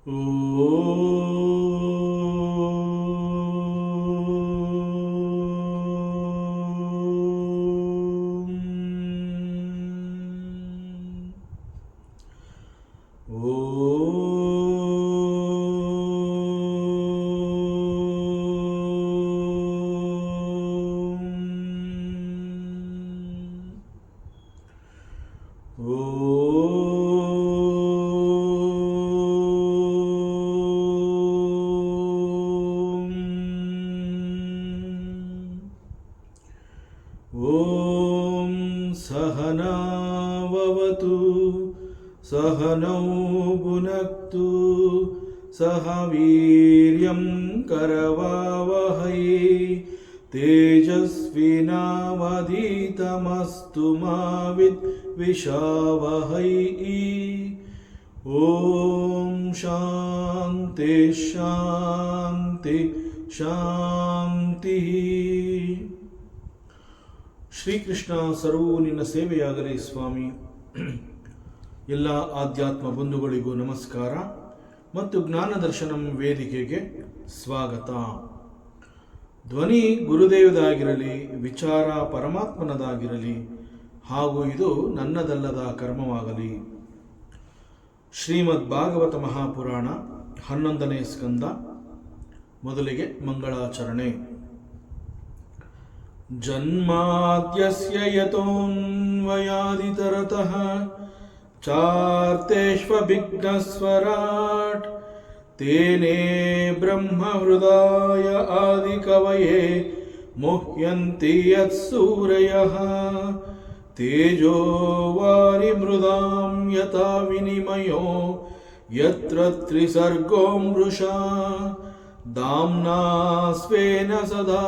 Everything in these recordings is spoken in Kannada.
ಓಂ ಸಹನಾವವತು ಸಹನೌ ಭುನಕ್ತು ಸಹ ವೀರ್ಯಂ ಕರವಾವಹೈ ತೇಜಸ್ವಿನಾವಧೀತಮಸ್ತು ಮಾ ವಿದ್ವಿಷಾವಹೈ. ಓಂ ಶಾಂತಿ ಶಾಂತಿ ಶಾಂತಿ. ಶ್ರೀಕೃಷ್ಣ ಸರ್ವೂ ನಿನ್ನ ಸೇವೆಯಾಗಲಿ ಸ್ವಾಮಿ. ಎಲ್ಲ ಆಧ್ಯಾತ್ಮ ಬಂಧುಗಳಿಗೂ ನಮಸ್ಕಾರ ಮತ್ತು ಜ್ಞಾನ ದರ್ಶನಂ ವೇದಿಕೆಗೆ ಸ್ವಾಗತ. ಧ್ವನಿ ಗುರುದೇವದಾಗಿರಲಿ, ವಿಚಾರ ಪರಮಾತ್ಮನದಾಗಿರಲಿ, ಹಾಗೂ ಇದು ನನ್ನದಲ್ಲದ ಕರ್ಮವಾಗಲಿ. ಶ್ರೀಮದ್ ಭಾಗವತ ಮಹಾಪುರಾಣ 11ನೇ ಸ್ಕಂದ. ಮೊದಲಿಗೆ ಮಂಗಳಾಚರಣೆ. ಜನ್ಮಾದ್ಯಸ್ಯ ಯತೋನ್ವಯಾದಿತರತಃ ಚಾರ್ತೇಷ್ವಭಿಘ್ನಸ್ವರಾಟ್ ತೇನೇ ಬ್ರಹ್ಮಹೃದಾಯ ಆದಿಕವಯೇ ಮುಹ್ಯಂತಿ ಯತ್ಸೂರಯಃ ತೇಜೋ ವಾರಿಮೃದಾಂ ಯಥಾ ವಿನಿಮಯೋ ಯತ್ರ ತ್ರಿಸರ್ಗೋ ಮೃಷಾ ದಾಮ್ನಾ ಸ್ವೇನ ಸದಾ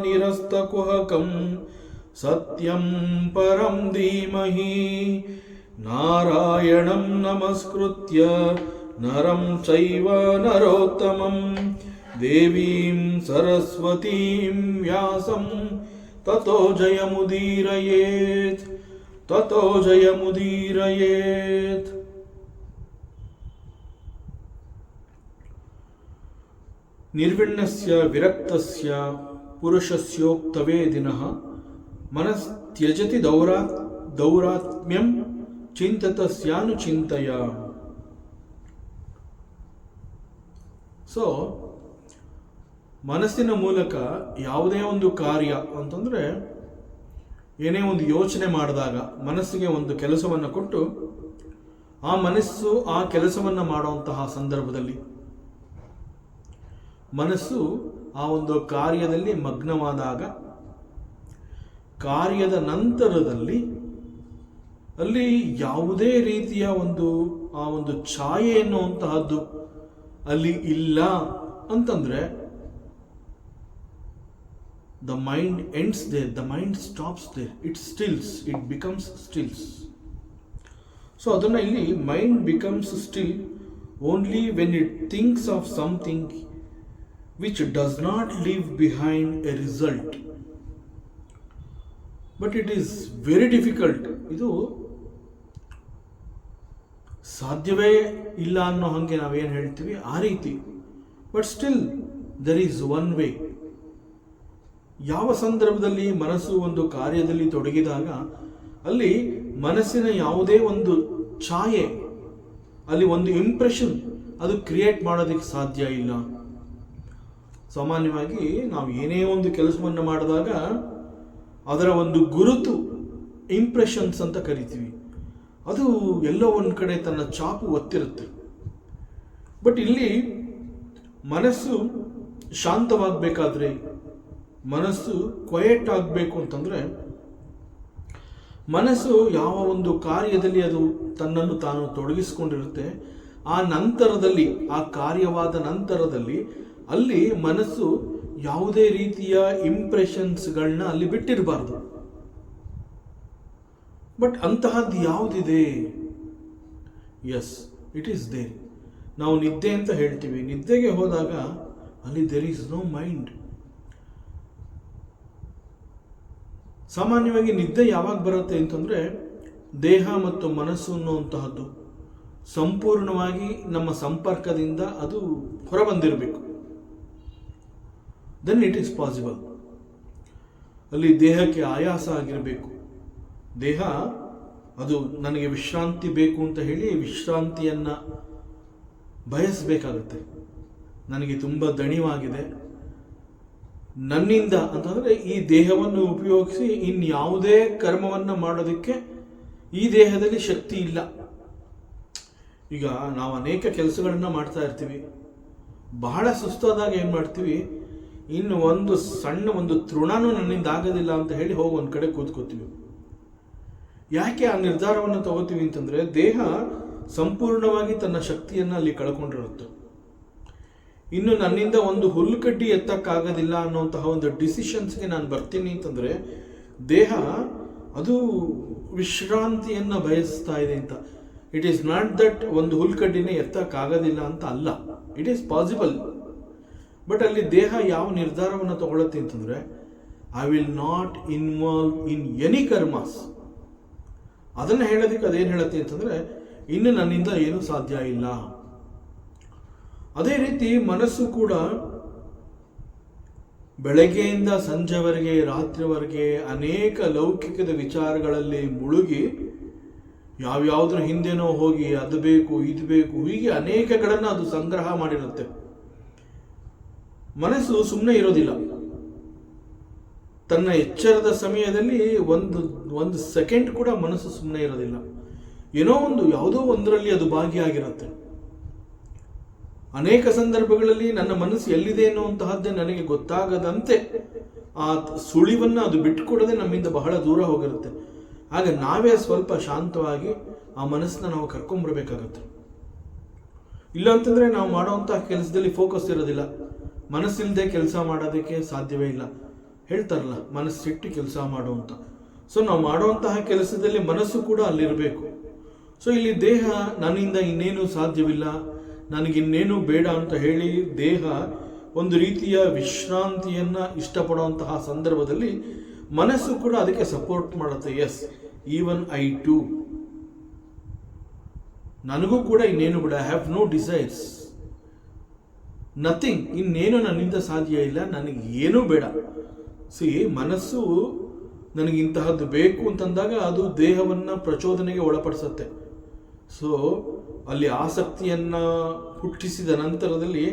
ನಿರಸ್ತಕುಹಕಂ ಸತ್ಯಂ ಪರಂ ಧೀಮಹಿ. ನಾರಾಯಣಂ ನಮಸ್ಕೃತ್ಯ ನರಂ ಚೈವ ನರೋತ್ತಮಂ ದೇವೀಂ ಸರಸ್ವತೀಂ ವ್ಯಾಸಂ ತತೋ ಜಯಮುದೀರಯೇತ್ ತತೋ ಜಯಮುದೀರಯೇತ್. ನಿರ್ವಿಣ್ಯಸ್ಯ ವಿರಕ್ತಸ್ಯ ಪುರುಷಸ್ಯೋಕ್ತವೇದಿನಃ ಮನಸ್ತ್ಯಜತಿ ದೌರಾತ್ಮ್ಯಂ ಚಿಂತತಸ್ಯಾನುಚಿಂತಯ. ಸೊ ಮನಸ್ಸಿನ ಮೂಲಕ ಯಾವುದೇ ಒಂದು ಕಾರ್ಯ ಅಂತಂದರೆ, ಏನೇ ಒಂದು ಯೋಚನೆ ಮಾಡಿದಾಗ ಮನಸ್ಸಿಗೆ ಒಂದು ಕೆಲಸವನ್ನು ಕೊಟ್ಟು ಆ ಮನಸ್ಸು ಆ ಕೆಲಸವನ್ನು ಮಾಡುವಂತಹ ಸಂದರ್ಭದಲ್ಲಿ ಮನಸ್ಸು ಆ ಒಂದು ಕಾರ್ಯದಲ್ಲಿ ಮಗ್ನವಾದಾಗ, ಕಾರ್ಯದ ನಂತರದಲ್ಲಿ ಅಲ್ಲಿ ಯಾವುದೇ ರೀತಿಯ ಆ ಒಂದು ಛಾಯೆ ಎನ್ನುವಂತಹದ್ದು ಅಲ್ಲಿ ಇಲ್ಲ ಅಂತಂದ್ರೆ, the mind ends there, the mind stops there, it stills, it becomes stills. So adana illi mind becomes still only when it thinks of something which does not leave behind a result. But it is very difficult. ಇದು ಸಾಧ್ಯವೇ ಇಲ್ಲ ಅನ್ನೋ ಹಾಗೆ ನಾವೇನು ಹೇಳ್ತೀವಿ ಆ ರೀತಿ. But still there is one way. ಯಾವ ಸಂದರ್ಭದಲ್ಲಿ ಮನಸ್ಸು ಒಂದು ಕಾರ್ಯದಲ್ಲಿ ತೊಡಗಿದಾಗ ಅಲ್ಲಿ ಮನಸ್ಸಿನ ಯಾವುದೇ ಒಂದು ಛಾಯೆ, ಅಲ್ಲಿ ಒಂದು ಇಂಪ್ರೆಷನ್ ಅದು ಕ್ರಿಯೇಟ್ ಮಾಡೋದಕ್ಕೆ ಸಾಧ್ಯ ಇಲ್ಲ. ಸಾಮಾನ್ಯವಾಗಿ ನಾವು ಏನೇ ಒಂದು ಕೆಲಸವನ್ನು ಮಾಡಿದಾಗ ಅದರ ಒಂದು ಗುರುತು, ಇಂಪ್ರೆಷನ್ಸ್ ಅಂತ ಕರಿತೀವಿ, ಅದು ಎಲ್ಲೋ ಒಂದು ಕಡೆ ತನ್ನ ಚಾಪು ಒತ್ತಿರುತ್ತೆ. ಬಟ್ ಇಲ್ಲಿ ಮನಸ್ಸು ಶಾಂತವಾಗಬೇಕಾದ್ರೆ, ಮನಸ್ಸು ಕ್ವಯಟ್ ಆಗಬೇಕು ಅಂತಂದರೆ, ಮನಸ್ಸು ಯಾವ ಒಂದು ಕಾರ್ಯದಲ್ಲಿ ಅದು ತನ್ನನ್ನು ತಾನು ತೊಡಗಿಸಿಕೊಂಡಿರುತ್ತೆ, ಆ ನಂತರದಲ್ಲಿ, ಆ ಕಾರ್ಯವಾದ ನಂತರದಲ್ಲಿ ಅಲ್ಲಿ ಮನಸ್ಸು ಯಾವುದೇ ರೀತಿಯ ಇಂಪ್ರೆಷನ್ಸ್ಗಳನ್ನ ಅಲ್ಲಿ ಬಿಟ್ಟಿರಬಾರ್ದು. ಬಟ್ ಅಂತಹದ್ದು ಯಾವುದಿದೆ? Yes, it is there. ನಾವು ನಿದ್ದೆ ಅಂತ ಹೇಳ್ತೀವಿ. ನಿದ್ದೆಗೆ ಹೋದಾಗ ಅಲ್ಲಿ ದೇರ್ ಈಸ್ ನೋ ಮೈಂಡ್. ಸಾಮಾನ್ಯವಾಗಿ ನಿದ್ದೆ ಯಾವಾಗ ಬರುತ್ತೆ ಅಂತಂದರೆ, ದೇಹ ಮತ್ತು ಮನಸ್ಸು ಅನ್ನುವಂತಹದ್ದು ಸಂಪೂರ್ಣವಾಗಿ ನಮ್ಮ ಸಂಪರ್ಕದಿಂದ ಅದು ಹೊರಬಂದಿರಬೇಕು. Then it is possible. ಅಲ್ಲಿ ದೇಹಕ್ಕೆ ಆಯಾಸ ಆಗಿರಬೇಕು. ದೇಹ ಅದು ನನಗೆ ವಿಶ್ರಾಂತಿ ಬೇಕು ಅಂತ ಹೇಳಿ ವಿಶ್ರಾಂತಿಯನ್ನು ಬಯಸಬೇಕಾಗುತ್ತೆ. ನನಗೆ ತುಂಬ ದಣಿವಾಗಿದೆ, ನನ್ನಿಂದ ಅಂತಂದರೆ ಈ ದೇಹವನ್ನು ಉಪಯೋಗಿಸಿ ಇನ್ಯಾವುದೇ ಕರ್ಮವನ್ನು ಮಾಡೋದಕ್ಕೆ ಈ ದೇಹದಲ್ಲಿ ಶಕ್ತಿ ಇಲ್ಲ. ಈಗ ನಾವು ಅನೇಕ ಕೆಲಸಗಳನ್ನು ಮಾಡ್ತಾ ಇರ್ತೀವಿ, ಬಹಳ ಸುಸ್ತಾದಾಗ ಏನು ಮಾಡ್ತೀವಿ, ಇನ್ನು ಒಂದು ಸಣ್ಣ ಒಂದು ತೃಣನೂ ನನ್ನಿಂದ ಆಗೋದಿಲ್ಲ ಅಂತ ಹೇಳಿ ಹೋಗಿ ಒಂದು ಕಡೆ ಕೂತ್ಕೋತೀವಿ. ಯಾಕೆ ಆ ನಿರ್ಧಾರವನ್ನು ತಗೋತೀವಿ ಅಂತಂದರೆ ದೇಹ ಸಂಪೂರ್ಣವಾಗಿ ತನ್ನ ಶಕ್ತಿಯನ್ನು ಅಲ್ಲಿ ಕಳ್ಕೊಂಡಿರುತ್ತೆ. ಇನ್ನು ನನ್ನಿಂದ ಒಂದು ಹುಲ್ಲುಕಡ್ಡಿ ಎತ್ತಕ್ಕಾಗೋದಿಲ್ಲ ಅನ್ನೋಂತಹ ಒಂದು ಡಿಸಿಷನ್ಸ್ಗೆ ನಾನು ಬರ್ತೀನಿ ಅಂತಂದರೆ ದೇಹ ಅದು ವಿಶ್ರಾಂತಿಯನ್ನು ಬಯಸ್ತಾ ಇದೆ ಅಂತ. ಇಟ್ ಈಸ್ ನಾಟ್ ದಟ್ ಒಂದು ಹುಲ್ಲುಕಡ್ಡಿನೇ ಎತ್ತಕ್ಕಾಗೋದಿಲ್ಲ ಅಂತ ಅಲ್ಲ, ಇಟ್ ಈಸ್ ಪಾಸಿಬಲ್. ಬಟ್ ಅಲ್ಲಿ ದೇಹ ಯಾವ ನಿರ್ಧಾರವನ್ನು ತಗೊಳುತ್ತೆ ಅಂತಂದರೆ I will not involve in any karmas. ಅದನ್ನು ಹೇಳೋದಕ್ಕೆ ಅದೇನು ಹೇಳುತ್ತೆ ಅಂತಂದರೆ ಇನ್ನು ನನ್ನಿಂದ ಏನೂ ಸಾಧ್ಯ ಇಲ್ಲ. ಅದೇ ರೀತಿ ಮನಸ್ಸು ಕೂಡ ಬೆಳಗ್ಗೆಯಿಂದ ಸಂಜೆವರೆಗೆ ರಾತ್ರಿವರೆಗೆ ಅನೇಕ ಲೌಕಿಕದ ವಿಚಾರಗಳಲ್ಲಿ ಮುಳುಗಿ ಯಾವ್ಯಾವುದ್ರ ಹಿಂದೆನೋ ಹೋಗಿ ಅದು ಬೇಕು ಇದು ಬೇಕು ಹೀಗೆ ಅನೇಕಗಳನ್ನು ಅದು ಸಂಗ್ರಹ ಮಾಡಿರುತ್ತೆ. ಮನಸ್ಸು ಸುಮ್ಮನೆ ಇರೋದಿಲ್ಲ. ತನ್ನ ಎಚ್ಚರದ ಸಮಯದಲ್ಲಿ ಒಂದು ಸೆಕೆಂಡ್ ಕೂಡ ಮನಸ್ಸು ಸುಮ್ಮನೆ ಇರೋದಿಲ್ಲ. ಏನೋ ಯಾವುದೋ ಒಂದರಲ್ಲಿ ಅದು ಭಾಗಿಯಾಗಿರುತ್ತೆ. ಅನೇಕ ಸಂದರ್ಭಗಳಲ್ಲಿ ನನ್ನ ಮನಸ್ಸು ಎಲ್ಲಿದೆ ಅನ್ನುವಂತಹದ್ದೇ ನನಗೆ ಗೊತ್ತಾಗದಂತೆ ಆ ಸುಳಿವನ್ನು ಅದು ಬಿಟ್ಟುಕೊಡದೆ ನಮ್ಮಿಂದ ಬಹಳ ದೂರ ಹೋಗಿರುತ್ತೆ. ಆಗ ನಾವೇ ಸ್ವಲ್ಪ ಶಾಂತವಾಗಿ ಆ ಮನಸ್ಸನ್ನ ನಾವು ಕರ್ಕೊಂಬರ್ಬೇಕಾಗತ್ತೆ. ಇಲ್ಲ ಅಂತಂದರೆ ನಾವು ಮಾಡುವಂತಹ ಕೆಲಸದಲ್ಲಿ ಫೋಕಸ್ ಇರೋದಿಲ್ಲ. ಮನಸ್ಸಿಲ್ಲದೆ ಕೆಲಸ ಮಾಡೋದಕ್ಕೆ ಸಾಧ್ಯವೇ ಇಲ್ಲ. ಹೇಳ್ತಾರಲ್ಲ, ಮನಸ್ಸಿಟ್ಟು ಕೆಲಸ ಮಾಡುವಂತ. ಸೊ ನಾವು ಮಾಡುವಂತಹ ಕೆಲಸದಲ್ಲಿ ಮನಸ್ಸು ಕೂಡ ಅಲ್ಲಿರಬೇಕು. ಸೊ ಇಲ್ಲಿ ದೇಹ ನನ್ನಿಂದ ಇನ್ನೇನು ಸಾಧ್ಯವಿಲ್ಲ, ನನಗಿನ್ನೇನು ಬೇಡ ಅಂತ ಹೇಳಿ ದೇಹ ಒಂದು ರೀತಿಯ ವಿಶ್ರಾಂತಿಯನ್ನು ಇಷ್ಟಪಡುವಂತಹ ಸಂದರ್ಭದಲ್ಲಿ ಮನಸ್ಸು ಕೂಡ ಅದಕ್ಕೆ ಸಪೋರ್ಟ್ ಮಾಡುತ್ತೆ. ಎಸ್, ಈವನ್ ಐ ಟು, ನನಗೂ ಕೂಡ ಇನ್ನೇನು ಬೇಡ, I have no desires, nothing, ಇನ್ನೇನು ನನ್ನಿಂದ ಸಾಧ್ಯ ಇಲ್ಲ, ನನಗೆ ಏನೂ ಬೇಡ. ಮನಸ್ಸು ನನಗಿಂತಹದ್ದು ಬೇಕು ಅಂತಂದಾಗ ಅದು ದೇಹವನ್ನು ಪ್ರಚೋದನೆಗೆ ಒಳಪಡಿಸುತ್ತೆ. ಸೊ ಅಲ್ಲಿ ಆಸಕ್ತಿಯನ್ನು ಹುಟ್ಟಿಸಿದ ನಂತರದಲ್ಲಿ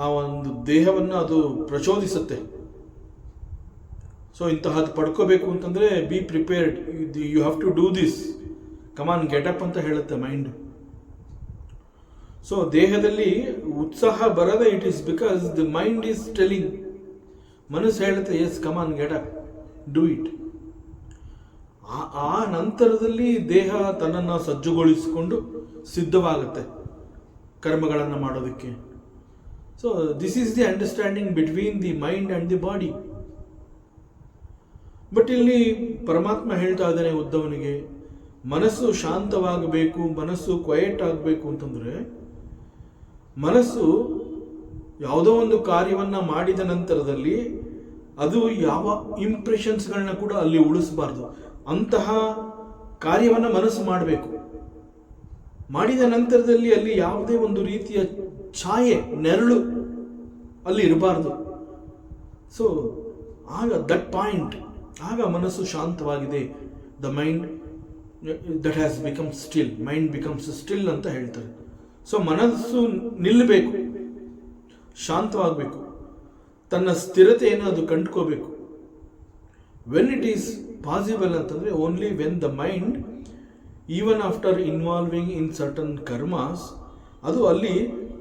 ಆ ಒಂದು ದೇಹವನ್ನು ಅದು ಪ್ರಚೋದಿಸುತ್ತೆ. ಸೊ ಇಂತಹದ್ದು ಪಡ್ಕೋಬೇಕು ಅಂತಂದರೆ be prepared, you have to do this, come on get up ಅಂತ ಹೇಳುತ್ತೆ ಮೈಂಡ್. ಸೊ ದೇಹದಲ್ಲಿ ಉತ್ಸಾಹ ಬರದೆ it is because the mind is telling. ಮನಸ್ಸು ಹೇಳುತ್ತೆ yes come on get up, do it. ಆ ನಂತರದಲ್ಲಿ ದೇಹ ತನ್ನನ್ನು ಸಜ್ಜುಗೊಳಿಸಿಕೊಂಡು ಸಿದ್ಧವಾಗುತ್ತೆ ಕರ್ಮಗಳನ್ನು ಮಾಡೋದಕ್ಕೆ. So this is the understanding between the mind and the body. But ಇಲ್ಲಿ ಪರಮಾತ್ಮ ಹೇಳ್ತಾ ಇದ್ದಾನೆ ಉದ್ಧವನಿಗೆ, ಮನಸ್ಸು ಶಾಂತವಾಗಬೇಕು, ಮನಸ್ಸು ಕ್ವಯಟ್ ಆಗಬೇಕು ಅಂತಂದರೆ ಮನಸ್ಸು ಯಾವುದೋ ಒಂದು ಕಾರ್ಯವನ್ನು ಮಾಡಿದ ನಂತರದಲ್ಲಿ ಅದು ಯಾವ ಇಂಪ್ರೆಷನ್ಸ್ಗಳನ್ನ ಕೂಡ ಅಲ್ಲಿ ಉಳಿಸಬಾರ್ದು. ಅಂತಹ ಕಾರ್ಯವನ್ನು ಮನಸ್ಸು ಮಾಡಬೇಕು. ಮಾಡಿದ ನಂತರದಲ್ಲಿ ಅಲ್ಲಿ ಯಾವುದೇ ಒಂದು ರೀತಿಯ ಛಾಯೆ, ನೆರಳು ಅಲ್ಲಿ ಇರಬಾರ್ದು. ಸೊ ಆಗ ದಟ್ ಪಾಯಿಂಟ್, ಆಗ ಮನಸ್ಸು ಶಾಂತವಾಗಿದೆ. The mind that has become still, mind becomes still ಅಂತ ಹೇಳ್ತಾರೆ. ಸೊ ಮನಸ್ಸು ನಿಲ್ಲಬೇಕು, ಶಾಂತವಾಗಬೇಕು, ತನ್ನ ಸ್ಥಿರತೆಯನ್ನು ಅದು ಕಂಡುಕೋಬೇಕು. ವೆನ್ ಇಟ್ ಈಸ್ ಪಾಸಿಬಲ್ ಅಂತಂದರೆ only when the mind even after involving in certain karmas ಅದು ಅಲ್ಲಿ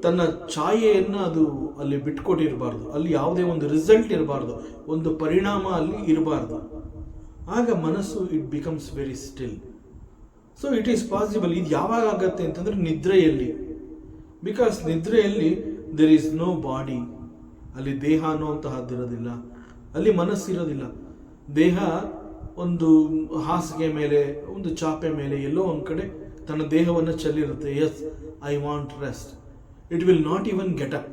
ತನ್ನ ಛಾಯೆಯನ್ನು ಅದು ಅಲ್ಲಿ ಬಿಟ್ಕೊಟ್ಟಿರಬಾರ್ದು. ಅಲ್ಲಿ ಯಾವುದೇ ಒಂದು ರಿಸಲ್ಟ್ ಇರಬಾರ್ದು, ಒಂದು ಪರಿಣಾಮ ಅಲ್ಲಿ ಇರಬಾರ್ದು. ಆಗ ಮನಸ್ಸು it becomes very still. So it is possible. ಇದು ಯಾವಾಗ ಆಗತ್ತೆ ಅಂತಂದರೆ ನಿದ್ರೆಯಲ್ಲಿ. ಬಿಕಾಸ್ ನಿದ್ರೆಯಲ್ಲಿ ದೆರ್ ಈಸ್ ನೋ ಬಾಡಿ, ಅಲ್ಲಿ ದೇಹ ಅನ್ನುವಂತಹದ್ದಿರೋದಿಲ್ಲ, ಅಲ್ಲಿ ಮನಸ್ಸಿರೋದಿಲ್ಲ. ದೇಹ ಒಂದು ಹಾಸಿಗೆ ಮೇಲೆ, ಒಂದು ಚಾಪೆ ಮೇಲೆ ಎಲ್ಲೋ ಒಂದು ಕಡೆ ತನ್ನ ದೇಹವನ್ನು ಚೆಲ್ಲಿರುತ್ತೆ. Yes, I want rest. It will not even get up.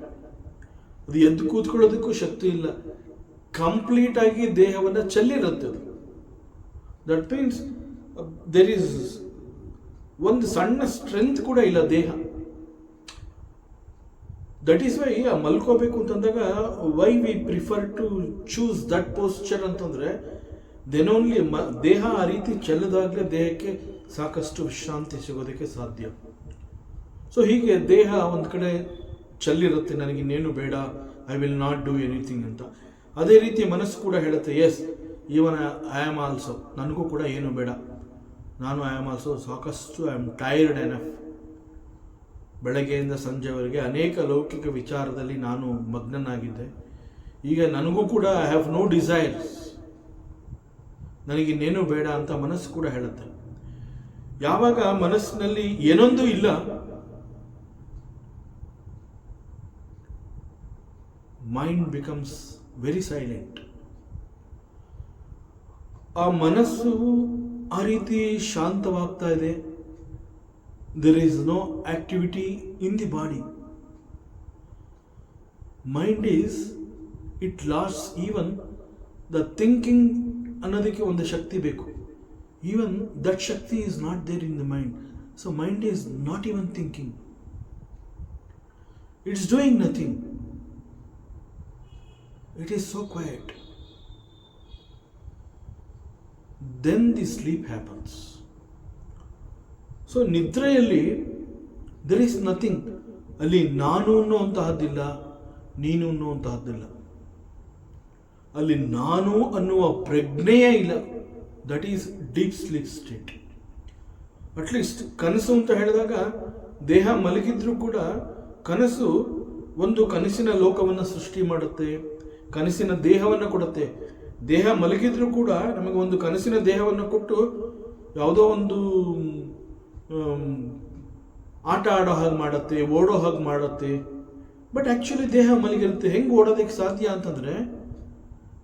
ಅದು ಎದ್ದು ಕೂತ್ಕೊಳ್ಳೋದಕ್ಕೂ ಶಕ್ತಿ ಇಲ್ಲ, ಕಂಪ್ಲೀಟಾಗಿ ದೇಹವನ್ನು ಚೆಲ್ಲಿರುತ್ತೆ ಅದು. ದಟ್ ಮೀನ್ಸ್ ದೆರ್ ಈಸ್ ಒಂದು ಸಣ್ಣ ಸ್ಟ್ರೆಂತ್ ಕೂಡ ಇಲ್ಲ ದೇಹ. ದಟ್ ಈಸ್ ವೈ ಮಲ್ಕೋಬೇಕು ಅಂತಂದಾಗ why we prefer to choose that posture ಅಂತಂದರೆ ದೆನ್ ಓನ್ಲಿ ದೇಹ ಆ ರೀತಿ ಚೆಲ್ಲದಾಗಲೇ ದೇಹಕ್ಕೆ ಸಾಕಷ್ಟು ವಿಶ್ರಾಂತಿ ಸಿಗೋದಕ್ಕೆ ಸಾಧ್ಯ. ಸೊ ಹೀಗೆ ದೇಹ ಒಂದು ಕಡೆ ಚೆಲ್ಲಿರುತ್ತೆ, ನನಗಿನ್ನೇನು ಬೇಡ, I will not do anything ಅಂತ. ಅದೇ ರೀತಿ ಮನಸ್ಸು ಕೂಡ ಹೇಳುತ್ತೆ, yes even I am also, ನನಗೂ ಕೂಡ ಏನು ಬೇಡ, ನಾನು ಐ ಆಮ್ ಆಲ್ಸೋ ಸಾಕಷ್ಟು ಐ ಆಮ್ ಟೈರ್ಡ್ ಎನಫ್. ಬೆಳಗ್ಗೆಯಿಂದ ಸಂಜೆವರೆಗೆ ಅನೇಕ ಲೌಕಿಕ ವಿಚಾರದಲ್ಲಿ ನಾನು ಮಗ್ನನಾಗಿದ್ದೆ, ಈಗ ನನಗೂ ಕೂಡ ಐ ಹ್ಯಾವ್ ನೋ ಡಿಸೈರ್ಸ್, ನನಗಿನ್ನೇನು ಬೇಡ ಅಂತ ಮನಸ್ಸು ಕೂಡ ಹೇಳುತ್ತೆ. ಯಾವಾಗ ಮನಸ್ಸಿನಲ್ಲಿ ಏನೊಂದು ಇಲ್ಲ, ಮೈಂಡ್ ಬಿಕಮ್ಸ್ ವೆರಿ ಸೈಲೆಂಟ್. ಆ ಮನಸ್ಸು ಆ ರೀತಿ ಶಾಂತವಾಗ್ತಾ ಇದೆ. There is no activity in the body. Mind is, it lasts, even the thinking ಅನ್ನೋದಕ್ಕೆ ಒಂದು ಶಕ್ತಿ ಬೇಕು. Even that shakti is not there in the mind. So mind is not even thinking. It's doing nothing. It is so quiet. Then the sleep happens. So ನಿದ್ರೆಯಲ್ಲಿ ದೆರ್ ಈಸ್ ನಥಿಂಗ್. ಅಲ್ಲಿ ನಾನು ಅನ್ನುವಂತಹದ್ದಿಲ್ಲ, ನೀನು ಅನ್ನುವಂತಹದ್ದಿಲ್ಲ. ಅಲ್ಲಿ ನಾನು ಅನ್ನುವ ಪ್ರಜ್ಞೆಯೇ ಇಲ್ಲ. That is deep sleep state. At least ಕನಸು ಅಂತ ಹೇಳಿದಾಗ ದೇಹ ಮಲಗಿದ್ರೂ ಕೂಡ ಕನಸು ಒಂದು ಕನಸಿನ ಲೋಕವನ್ನು ಸೃಷ್ಟಿ ಮಾಡುತ್ತೆ, ಕನಸಿನ ದೇಹವನ್ನು ಕೊಡುತ್ತೆ. ದೇಹ ಮಲಗಿದ್ರೂ ಕೂಡ ನಮಗೆ ಒಂದು ಕನಸಿನ ದೇಹವನ್ನು ಕೊಟ್ಟು ಯಾವುದೋ ಒಂದು ಆಟ ಆಡೋ ಹಾಗೆ ಮಾಡುತ್ತೆ, ಓಡೋ ಹಾಗೆ ಮಾಡುತ್ತೆ. ಬಟ್ ಆ್ಯಕ್ಚುಲಿ ದೇಹ ಮಲಗಿರುತ್ತೆ. ಹೆಂಗೆ ಓಡೋದಕ್ಕೆ ಸಾಧ್ಯ ಅಂತಂದರೆ,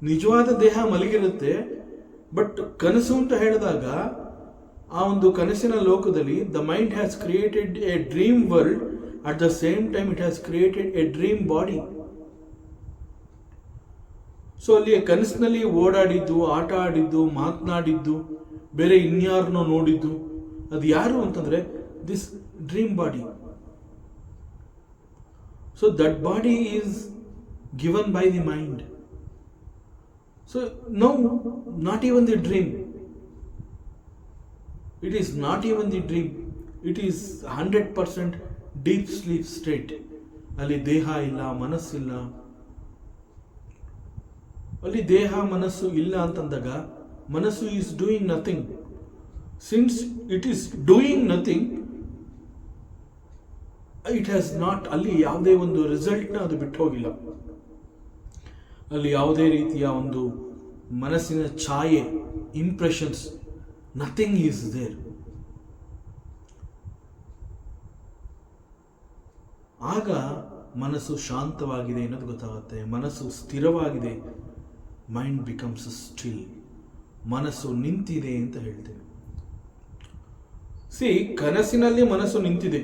ನಿಜವಾದ ದೇಹ ಮಲಗಿರುತ್ತೆ, ಬಟ್ ಕನಸು ಅಂತ ಹೇಳಿದಾಗ ಆ ಒಂದು ಕನಸಿನ ಲೋಕದಲ್ಲಿ the mind has created A dream world, at the same time it has created A dream body. So ಅಲ್ಲಿ ಕನಸಿನಲ್ಲಿ ಓಡಾಡಿದ್ದು, ಆಟ ಆಡಿದ್ದು, ಮಾತನಾಡಿದ್ದು, ಬೇರೆ ಇನ್ಯಾರನ್ನೋ ನೋಡಿದ್ದು, ಅದು ಯಾರು ಅಂತಂದರೆ this dream body. So that body is given by the mind. So no, not even the dream. It is not even the dream. It is 100% deep sleep state. ಅಲ್ಲಿ ದೇಹ ಇಲ್ಲ, ಮನಸ್ಸಿಲ್ಲ. ಅಲ್ಲಿ ದೇಹ ಮನಸ್ಸು ಇಲ್ಲ ಅಂತಂದಾಗ ಮನಸ್ಸು is doing nothing. Since it is doing nothing, it has not, ಅಲ್ಲಿ ಯಾವುದೇ ಒಂದು ರಿಸಲ್ಟ್ನ ಅದು ಬಿಟ್ಟು ಹೋಗಿಲ್ಲ. ಅಲ್ಲಿ ಯಾವುದೇ ರೀತಿಯ ಒಂದು ಮನಸ್ಸಿನ ಛಾಯೆ, ಇಂಪ್ರೆಷನ್ಸ್, ನಥಿಂಗ್ ಈಸ್ ದೇರ್. ಆಗ ಮನಸ್ಸು ಶಾಂತವಾಗಿದೆ ಅನ್ನೋದು ಗೊತ್ತಾಗುತ್ತೆ, ಮನಸ್ಸು ಸ್ಥಿರವಾಗಿದೆ. Mind becomes still. ಮನಸ್ಸು ನಿಂತಿದೆ ಅಂತ ಹೇಳ್ತೇವೆ. ಕನಸಿನಲ್ಲಿ ಮನಸ್ಸು ನಿಂತಿದೆ.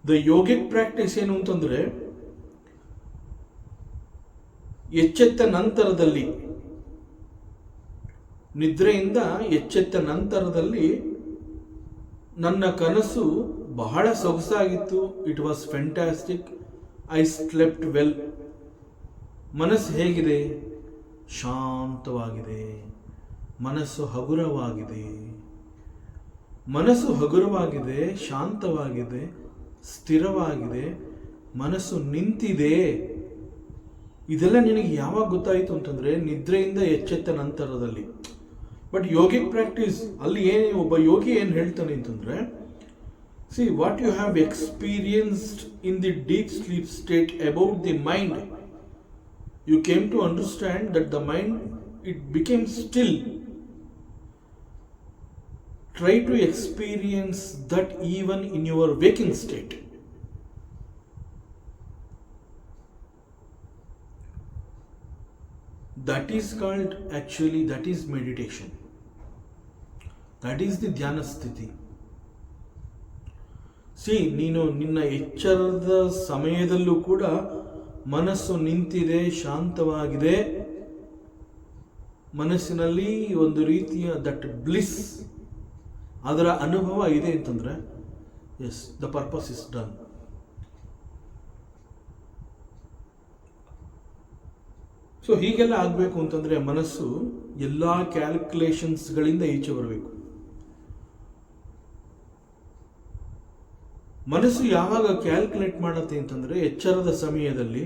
ದ ಯೋಗಿಕ್ ಪ್ರಾಕ್ಟೀಸ್ ಏನು ಅಂತಂದ್ರೆ, ಎಚ್ಚೆತ್ತ ನಂತರದಲ್ಲಿ, ನಿದ್ರೆಯಿಂದ ಎಚ್ಚೆತ್ತ ನಂತರದಲ್ಲಿ ನನ್ನ ಕನಸು ಬಹಳ ಸೊಗಸಾಗಿತ್ತು. It was fantastic. I slept well. ಮನಸ್ಸು ಹೇಗಿದೆ? ಶಾಂತವಾಗಿದೆ. ಮನಸ್ಸು ಹಗುರವಾಗಿದೆ. ಮನಸ್ಸು ಹಗುರವಾಗಿದೆ, ಶಾಂತವಾಗಿದೆ, ಸ್ಥಿರವಾಗಿದೆ, ಮನಸ್ಸು ನಿಂತಿದೆ. ಇದೆಲ್ಲ ನಿನಗೆ ಯಾವಾಗ ಗೊತ್ತಾಯಿತು ಅಂತಂದರೆ ನಿದ್ರೆಯಿಂದ ಎಚ್ಚೆತ್ತ ನಂತರದಲ್ಲಿ. ಬಟ್ ಯೋಗಿಕ್ ಪ್ರಾಕ್ಟೀಸ್ ಅಲ್ಲಿ ಒಬ್ಬ ಯೋಗಿ ಏನು ಹೇಳ್ತಾನೆ ಅಂತಂದರೆ, see what you have experienced in the deep sleep state about the mind, you came to understand that the mind it became still. Try to experience that even in your waking state. That is called, actually, that is meditation. That is the dhyana sthiti. See, ನೀನು ನಿನ್ನ ಎಚ್ಚರದ ಸಮಯದಲ್ಲೂ ಕೂಡ ಮನಸ್ಸು ನಿಂತಿದೆ, ಶಾಂತವಾಗಿದೆ. ಮನಸ್ಸಿನಲ್ಲಿ ಒಂದು ರೀತಿಯ ದಟ್ ಬ್ಲಿಸ್ ಅದರ ಅನುಭವ ಇದೆ ಅಂತಂದರೆ yes, the purpose is done. So ಹೀಗೆಲ್ಲ ಆಗಬೇಕು ಅಂತಂದರೆ ಮನಸ್ಸು ಎಲ್ಲ ಕ್ಯಾಲ್ಕುಲೇಷನ್ಸ್ಗಳಿಂದ ಈಚೆ ಬರಬೇಕು. ಮನಸ್ಸು ಯಾವಾಗ ಕ್ಯಾಲ್ಕುಲೇಟ್ ಮಾಡುತ್ತೆ ಅಂತಂದರೆ ಎಚ್ಚರದ ಸಮಯದಲ್ಲಿ,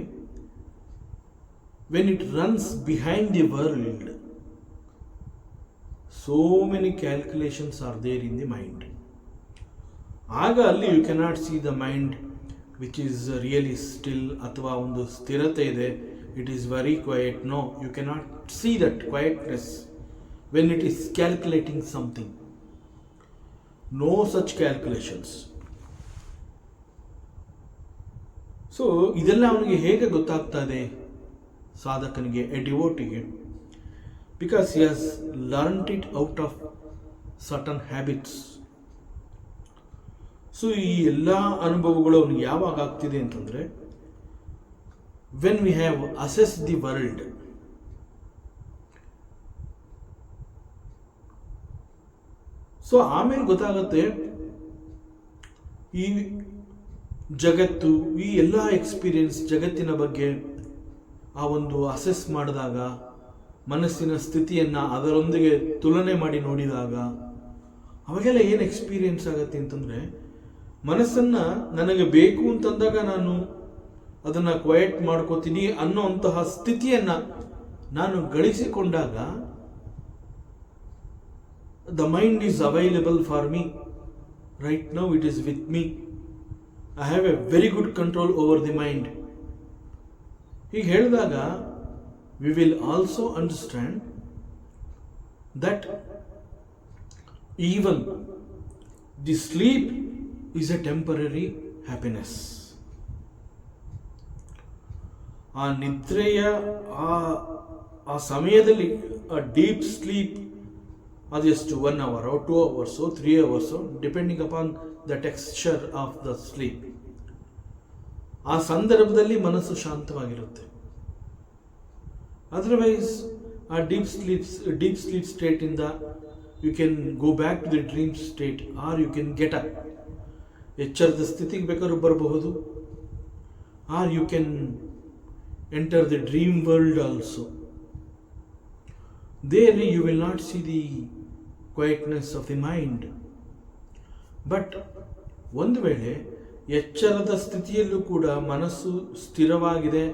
when it runs behind the world, so many calculations are there in the mind. ಆಗ ಅಲ್ಲಿ you cannot see the mind which is really still, ಅಥವಾ ಒಂದು ಸ್ಥಿರತೆ ಇದೆ, it is very quiet. No, you cannot see that quietness when it is calculating something. No such calculations. So ಇದೆಲ್ಲ ಅವನಿಗೆ ಹೇಗೆ ಗೊತ್ತಾಗ್ತಾ ಇದೆ ಸಾಧಕನಿಗೆ, ಎ ಡಿವೋಟಿಗೆ? Because he has learned it out of certain habits. So ಈ ಎಲ್ಲ ಅನುಭವಗಳು ಅವನಿಗೆ ಯಾವಾಗ ಆಗ್ತಿದೆ ಅಂತಂದರೆ, when we have assess the world. So ಆಮೇಲೆ ಗೊತ್ತಾಗುತ್ತೆ ಈ ಜಗತ್ತು, ಈ ಎಲ್ಲ ಎಕ್ಸ್ಪೀರಿಯನ್ಸ್, ಜಗತ್ತಿನ ಬಗ್ಗೆ ಆ ಒಂದು ಅಸೆಸ್ ಮಾಡಿದಾಗ, ಮನಸ್ಸಿನ ಸ್ಥಿತಿಯನ್ನು ಅದರೊಂದಿಗೆ ತುಲನೆ ಮಾಡಿ ನೋಡಿದಾಗ, ಅವಾಗೆಲ್ಲ ಏನು ಎಕ್ಸ್ಪೀರಿಯನ್ಸ್ ಆಗುತ್ತೆ ಅಂತಂದರೆ, ಮನಸ್ಸನ್ನು ನನಗೆ ಬೇಕು ಅಂತಂದಾಗ ನಾನು ಅದನ್ನು ಕ್ವೈಟ್ ಮಾಡ್ಕೋತೀನಿ ಅನ್ನೋಂತಹ ಸ್ಥಿತಿಯನ್ನು ನಾನು ಗಳಿಸಿಕೊಂಡಾಗ, the mind is available for me right now, it is with me, I have a very good control over the mind. ಹೀಗೆ ಹೇಳಿದಾಗ we will also understand that even the sleep is a temporary happiness. ಆ ನಿದ್ರೆಯ ಆ ಸಮಯದಲ್ಲಿ, ಆ ಡೀಪ್ ಸ್ಲೀಪ್, ಅದು ಎಷ್ಟು 1 hour, 2 hours, 3 hours, depending upon the texture of the sleep. ಆ ಸಂದರ್ಭದಲ್ಲಿ ಮನಸ್ಸು ಶಾಂತವಾಗಿರುತ್ತೆ. ಅದರ್ವೈಸ್ ಆ ಡೀಪ್ ಸ್ಲೀಪ್ ಸ್ಟೇಟಿಂದ you can go back to the dream state, or you can get up, ಎಚ್ಚರದ ಸ್ಥಿತಿಗೆ ಬೇಕಾದ್ರೂ ಬರಬಹುದು, or you can enter the dream world also. There you will not see the quietness of the mind. But ಒಂದು ವೇಳೆ ಎಚ್ಚರದ ಸ್ಥಿತಿಯಲ್ಲೂ ಕೂಡ ಮನಸ್ಸು ಸ್ಥಿರವಾಗಿದೆ,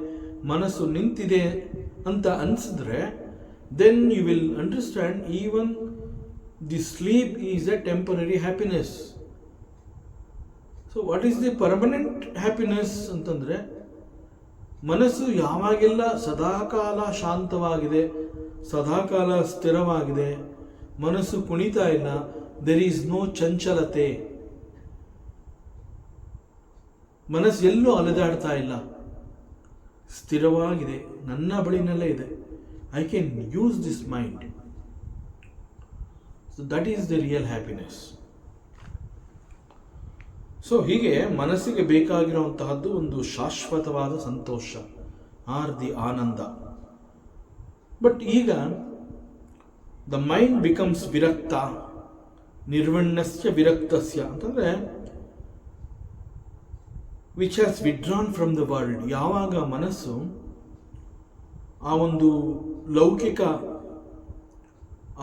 ಮನಸ್ಸು ನಿಂತಿದೆ ಅಂತ ಅನಿಸಿದ್ರೆ, then you will understand even the sleep is a temporary happiness. So what is the permanent happiness ಅಂತಂದರೆ, ಮನಸ್ಸು ಯಾವಾಗೆಲ್ಲ ಸದಾಕಾಲ ಶಾಂತವಾಗಿದೆ, ಸದಾಕಾಲ ಸ್ಥಿರವಾಗಿದೆ, ಮನಸ್ಸು ಕುಣಿತಾ ಇಲ್ಲ, ದೆರ್ ಈಸ್ ನೋ ಚಂಚಲತೆ, ಮನಸ್ಸು ಎಲ್ಲೂ ಅಲೆದಾಡ್ತಾ ಇಲ್ಲ, ಸ್ಥಿರವಾಗಿದೆ, ನನ್ನ ಬಳಿನಲ್ಲೇ ಇದೆ, I can use this mind. So that is the real happiness. So ಹೀಗೆ ಮನಸ್ಸಿಗೆ ಬೇಕಾಗಿರುವಂತಹದ್ದು ಒಂದು ಶಾಶ್ವತವಾದ ಸಂತೋಷ, ಆರ್ ದಿ ಆನಂದ. ಬಟ್ ಈಗ ದ ಮೈಂಡ್ ಬಿಕಮ್ಸ್ ವಿರಕ್ತ, ನಿರ್ವಣ್ಣಸ್ಯ ವಿರಕ್ತಸ್ಯ ಅಂತಂದರೆ which has withdrawn from the world. ಯಾವಾಗ ಮನಸ್ಸು ಆ ಒಂದು ಲೌಕಿಕ,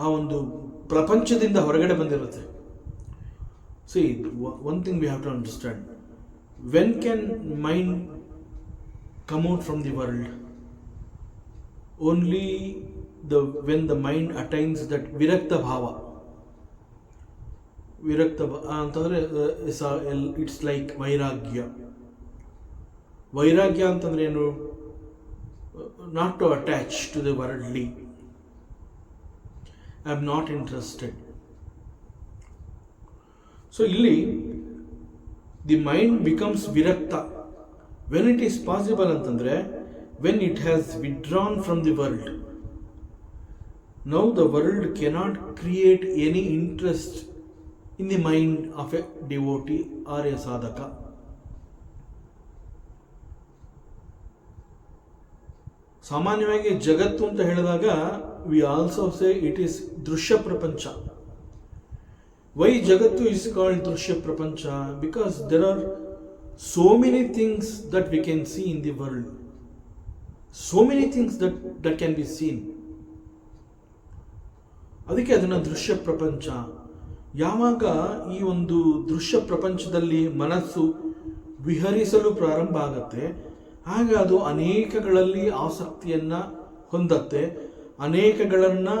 ಆ ಒಂದು ಪ್ರಪಂಚದಿಂದ ಹೊರಗಡೆ ಬಂದಿರುತ್ತೆ. See, one thing we have to understand, when can mind come out from the world? Only when the mind attains that virakta bhava. Virakta antandre it's like vairagya. Vairagya antandre enu, not to attach to the worldly. I am not interested. So ಇಲ್ಲಿ the mind becomes virakta when it is possible ಅಂತಂದರೆ, when it has withdrawn from the world. Now the world cannot create any interest in the mind of a devotee or a sadhaka. ಸಾಮಾನ್ಯವಾಗಿ ಜಗತ್ತು ಅಂತ ಹೇಳಿದಾಗ we also say it is ದೃಶ್ಯ ಪ್ರಪಂಚ. ವೈ ಜಗತ್ತು ಇಸ್ ಕಾಲ್ಡ್ ದೃಶ್ಯ ಪ್ರಪಂಚ? Because there are so many things that we can see in the world, so many things that can be seen. ಅದಕ್ಕೆ ಅದನ್ನು ದೃಶ್ಯ ಪ್ರಪಂಚ. ಯಾವಾಗ ಈ ಒಂದು ದೃಶ್ಯ ಪ್ರಪಂಚದಲ್ಲಿ ಮನಸ್ಸು ವಿಹರಿಸಲು ಪ್ರಾರಂಭ ಆಗುತ್ತೆ, ಆಗ ಅದು ಅನೇಕಗಳಲ್ಲಿ ಆಸಕ್ತಿಯನ್ನು ಹೊಂದತ್ತೆ, ಅನೇಕಗಳನ್ನು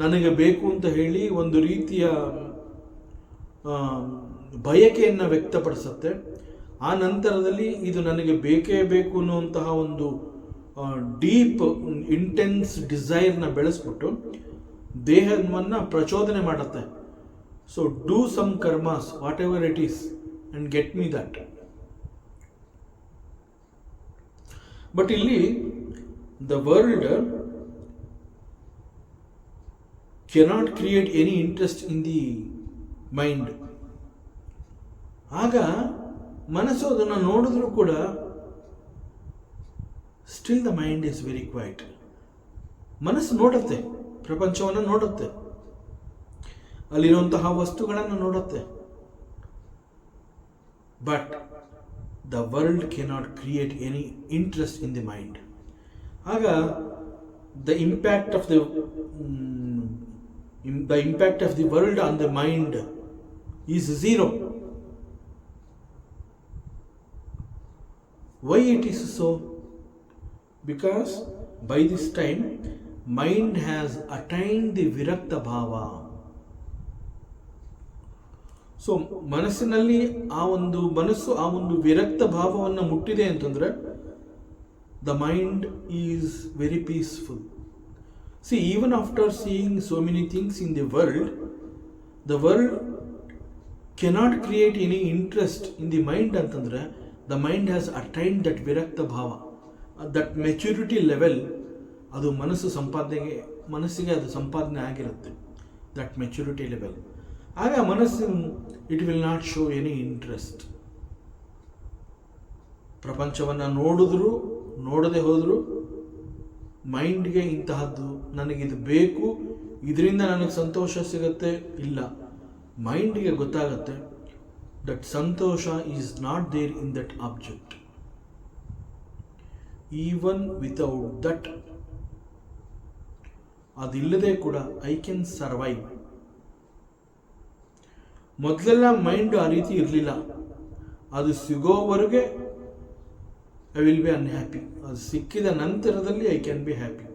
ನನಗೆ ಬೇಕು ಅಂತ ಹೇಳಿ ಒಂದು ರೀತಿಯ ಬಯಕೆಯನ್ನು ವ್ಯಕ್ತಪಡಿಸುತ್ತೆ. ಆ ನಂತರದಲ್ಲಿ ಇದು ನನಗೆ ಬೇಕೇ ಬೇಕು ಅನ್ನುವಂತಹ ಒಂದು ಡೀಪ್ ಇಂಟೆನ್ಸ್ ಡಿಸೈರ್ನ ಬೆಳೆಸ್ಬಿಟ್ಟು ದೇಹವನ್ನು ಪ್ರಚೋದನೆ ಮಾಡುತ್ತೆ. So do some karmas whatever it is and get me that. But ಇಲ್ಲಿ the world cannot create any interest in the mind. ಆಗ ಮನಸ್ಸು ಅದನ್ನು ನೋಡಿದ್ರೂ ಕೂಡ still the mind is very quiet. ಮನಸ್ಸು ನೋಡುತ್ತೆ, ಪ್ರಪಂಚವನ್ನು ನೋಡುತ್ತೆ, ಅಲ್ಲಿರುವಂತಹ ವಸ್ತುಗಳನ್ನು ನೋಡುತ್ತೆ. But the world cannot create any interest in the mind. ಆಗ the impact of the world on the mind is zero. Why it is so? Because by this time mind has attained the virakta bhava. So ಮನಸ್ಸಿನಲ್ಲಿ ಮನಸ್ಸು ಆ ಒಂದು ವಿರಕ್ತ ಭಾವವನ್ನು ಮುಟ್ಟಿದೆ ಅಂತಂದ್ರೆ the mind is very peaceful. C, even after seeing so many things in the world cannot create any interest in the mind ಅಂತಂದ್ರೆ the mind has attained that virakta bhava, that maturity level. ಅದು ಮನಸ್ಸಿಗೆ ಅದು ಸಂಪಾದನೆ ಆಗಿರುತ್ತೆ, that maturity level. ಆಗ ಮನಸ್ಸು it will not show any interest. ಪ್ರಪಂಚವನ್ನು ನೋಡಿದ್ರು ನೋಡದೆ ಹೋದರೂ ಮೈಂಡ್ಗೆ ಇಂತಹದ್ದು ನನಗಿದು ಬೇಕು, ಇದರಿಂದ ನನಗೆ ಸಂತೋಷ ಸಿಗುತ್ತೆ ಇಲ್ಲ. ಮೈಂಡ್ಗೆ ಗೊತ್ತಾಗತ್ತೆ that santosha is not there in that object. Even without that, adillade kuda I can survive. ಮೊದಲೆಲ್ಲ ಮೈಂಡ್ ಆ ರೀತಿ ಇರಲಿಲ್ಲ. ಅದು ಸಿಗೋವರೆಗೆ ಐ ವಿಲ್ ಬಿ ಅನ್ಹ್ಯಾಪಿ, ಅದು ಸಿಕ್ಕಿದ ನಂತರದಲ್ಲಿ ಐ ಕ್ಯಾನ್ ಬಿ ಹ್ಯಾಪಿ.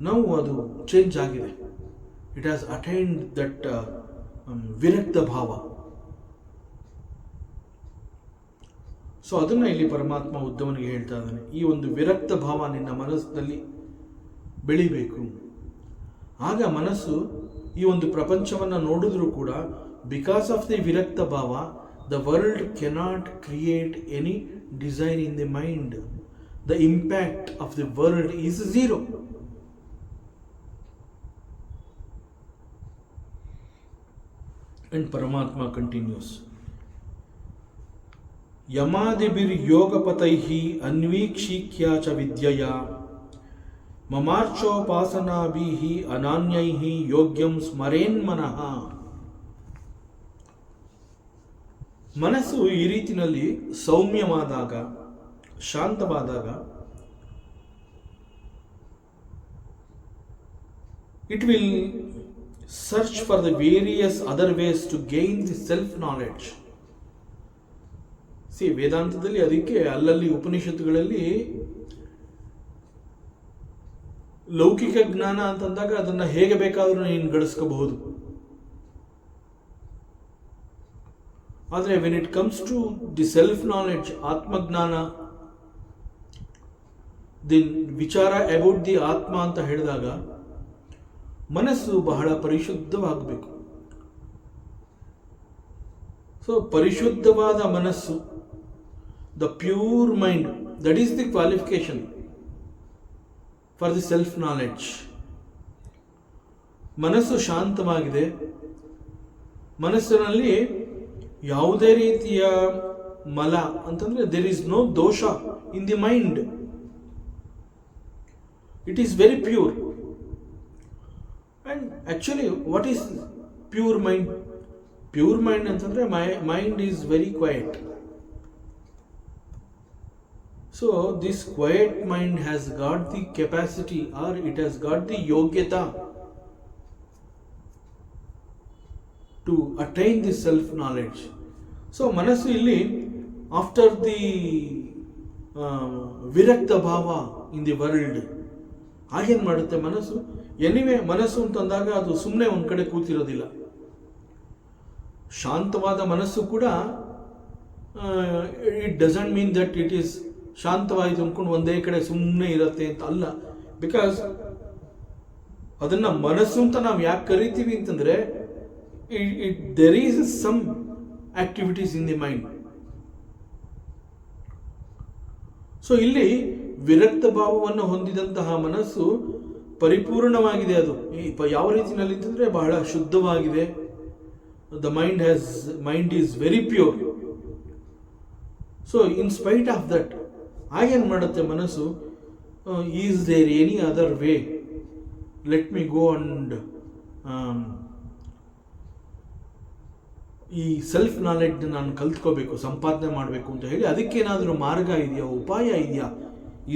ನಾವು ಅದು ಚೇಂಜ್ ಆಗಿದೆ. ಇಟ್ ಹ್ಯಾಸ್ ಅಟೈನ್ಡ್ ದಟ್ ವಿರಕ್ತ ಭಾವ. ಸೊ ಅದನ್ನು ಇಲ್ಲಿ ಪರಮಾತ್ಮ ಉದ್ಧವನಿಗೆ ಹೇಳ್ತಾ ಇದ್ದಾನೆ, ಈ ಒಂದು ವಿರಕ್ತ ಭಾವ ನಿನ್ನ ಮನಸ್ಸಿನಲ್ಲಿ ಬೆಳಿಬೇಕು. ಆಗ ಮನಸ್ಸು ಈ ಒಂದು ಪ್ರಪಂಚವನ್ನು ನೋಡಿದ್ರೂ ಕೂಡ ಬಿಕಾಸ್ ಆಫ್ ದಿ ವಿರಕ್ತ ಭಾವ the world cannot create any desire in the mind. The impact of the world is zero. And Paramatma continues, ಯಮಾದಿಭಿರ್ಯೋಗಪತೈಃ ಅನ್ವೀಕ್ಷಿಕ್ಯ ಚ ವಿದ್ಯಯಾ ಮಮಾರ್ಚೋಪಾಸನಾಭಿಃ ಅನಾನ್ಯೈಃ ಯೋಗ್ಯಂ ಸ್ಮರೇನ್ಮನಃ. ಮನಸ್ಸು ಈ ರೀತಿಯಲ್ಲಿ ಸೌಮ್ಯವಾದಾಗ, ಶಾಂತವಾದಾಗ it will search for the various other ways to gain the self knowledge. ವೇದಾಂತದಲ್ಲಿ ಅದಕ್ಕೆ ಅಲ್ಲಲ್ಲಿ ಉಪನಿಷತ್ತುಗಳಲ್ಲಿ ಲೌಕಿಕ ಜ್ಞಾನ ಅಂತಂದಾಗ ಅದನ್ನು ಹೇಗೆ ಬೇಕಾದರೂ ನೀನು ಗಳಿಸ್ಕೋಬಹುದು. ಆದರೆ when it comes to the self knowledge, ಆತ್ಮಜ್ಞಾನ, the vichara about the atma ಅಂತ ಹೇಳಿದಾಗ ಮನಸ್ಸು ಬಹಳ ಪರಿಶುದ್ಧವಾಗಬೇಕು. ಸೊ ಪರಿಶುದ್ಧವಾದ ಮನಸ್ಸು, the pure mind, that is the qualification for the self knowledge. ಮನಸ್ಸು ಶಾಂತವಾಗಿದೆ, ಮನಸ್ಸಿನಲ್ಲಿ ಯಾವುದೇ ರೀತಿಯ ಮಲ ಅಂತಂದ್ರೆ there is no dosha in the mind, it is very pure. And actually what is pure mind ಅಂತಂದ್ರೆ mind is very quiet. So this quiet mind has got the capacity or it has got the ಯೋಗ್ಯತಾ to attain the self knowledge. So ಮನಸ್ಸು ಇಲ್ಲಿ ಆಫ್ಟರ್ ದಿ ವಿರಕ್ತ ಭಾವ ಇನ್ ದಿ ವರ್ಲ್ಡ್ ಹಾಗೇನು ಮಾಡುತ್ತೆ ಮನಸ್ಸು. ಎನಿವೆ ಮನಸ್ಸು ಅಂತಂದಾಗ ಅದು ಸುಮ್ಮನೆ ಒಂದು ಕಡೆ ಕೂತಿರೋದಿಲ್ಲ. ಶಾಂತವಾದ ಮನಸ್ಸು ಕೂಡ it doesn't mean that it is ಶಾಂತವಾಯಿತು ಅಂದ್ಕೊಂಡು ಒಂದೇ ಕಡೆ ಸುಮ್ಮನೆ ಇರುತ್ತೆ ಅಂತ ಅಲ್ಲ. ಬಿಕಾಸ್ ಅದನ್ನ ಮನಸ್ಸು ಅಂತ ನಾವು ಯಾಕೆ ಕರಿತೀವಿ ಅಂತಂದ್ರೆ there is some activities in the mind. So ಇಲ್ಲಿ ವಿರಕ್ತ ಭಾವವನ್ನು ಹೊಂದಿದಂತಹ ಮನಸ್ಸು ಪರಿಪೂರ್ಣವಾಗಿದೆ. ಅದು ಯಾವ ರೀತಿಯಲ್ಲಿ ಅಂತಂದ್ರೆ ಬಹಳ ಶುದ್ಧವಾಗಿದೆ. The mind is very pure. So in spite of that ಆಗೇನು ಮಾಡುತ್ತೆ ಮನಸ್ಸು, is there any other way, let me go and ಈ ಸೆಲ್ಫ್ ನಾಲೆಡ್ಜ್ ನಾನು ಕಲ್ತ್ಕೋಬೇಕು, ಸಂಪಾದನೆ ಮಾಡಬೇಕು ಅಂತ ಹೇಳಿ ಅದಕ್ಕೇನಾದರೂ ಮಾರ್ಗ ಇದೆಯಾ, ಉಪಾಯ ಇದೆಯಾ,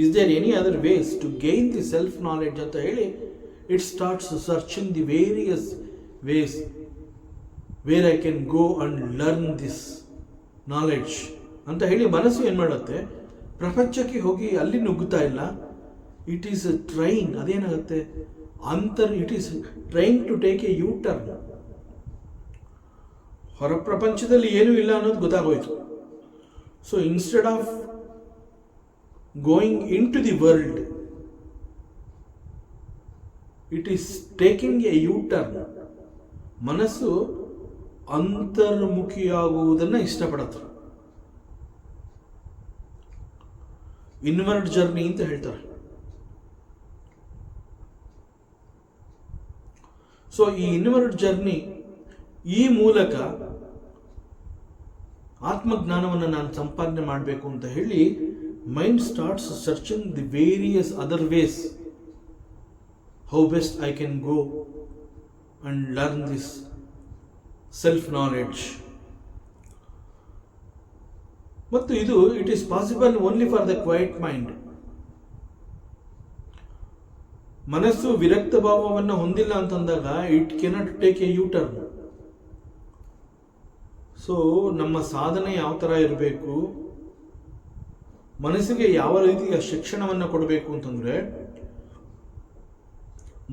is there any other ways to gain the self knowledge ಅಂತ ಹೇಳಿ it starts searching the various ways where I can go and learn this knowledge ಅಂತ ಹೇಳಿ ಮನಸ್ಸು ಏನು ಮಾಡುತ್ತೆ, ಪ್ರಪಂಚಕ್ಕೆ ಹೋಗಿ ಅಲ್ಲಿ ನುಗ್ಗುತ್ತಾ ಇಲ್ಲ. It is a train. ಅದೇನಾಗುತ್ತೆ, it is train to take a U turn. ಹೊರ ಪ್ರಪಂಚದಲ್ಲಿ ಏನೂ ಇಲ್ಲ ಅನ್ನೋದು ಗೊತ್ತಾಗೋಯ್ತು. So instead of going in to the world, it is taking a U turn. ಮನಸ್ಸು ಅಂತರ್ಮುಖಿಯಾಗುವುದನ್ನು ಇಷ್ಟಪಡುತ್ತೆ. ಇನ್ವರ್ಡ್ ಜರ್ನಿ ಅಂತ ಹೇಳ್ತಾರೆ. ಸೊ ಈ ಇನ್ವರ್ಡ್ ಜರ್ನಿ, ಈ ಮೂಲಕ ಆತ್ಮಜ್ಞಾನವನ್ನು ನಾನು ಸಂಪಾದನೆ ಮಾಡಬೇಕು ಅಂತ ಹೇಳಿ mind starts searching the various other ways how best I can go and learn this self knowledge. ಮತ್ತು ಇದು it is possible only for the quiet mind. ಮನಸ್ಸು ವಿರಕ್ತ ಭಾವವನ್ನು ಹೊಂದಿಲ್ಲ ಅಂತಂದಾಗ it cannot take a U turn. So ನಮ್ಮ ಸಾಧನೆ ಯಾವ ಥರ ಇರಬೇಕು, ಮನಸ್ಸಿಗೆ ಯಾವ ರೀತಿಯ ಶಿಕ್ಷಣವನ್ನು ಕೊಡಬೇಕು ಅಂತಂದ್ರೆ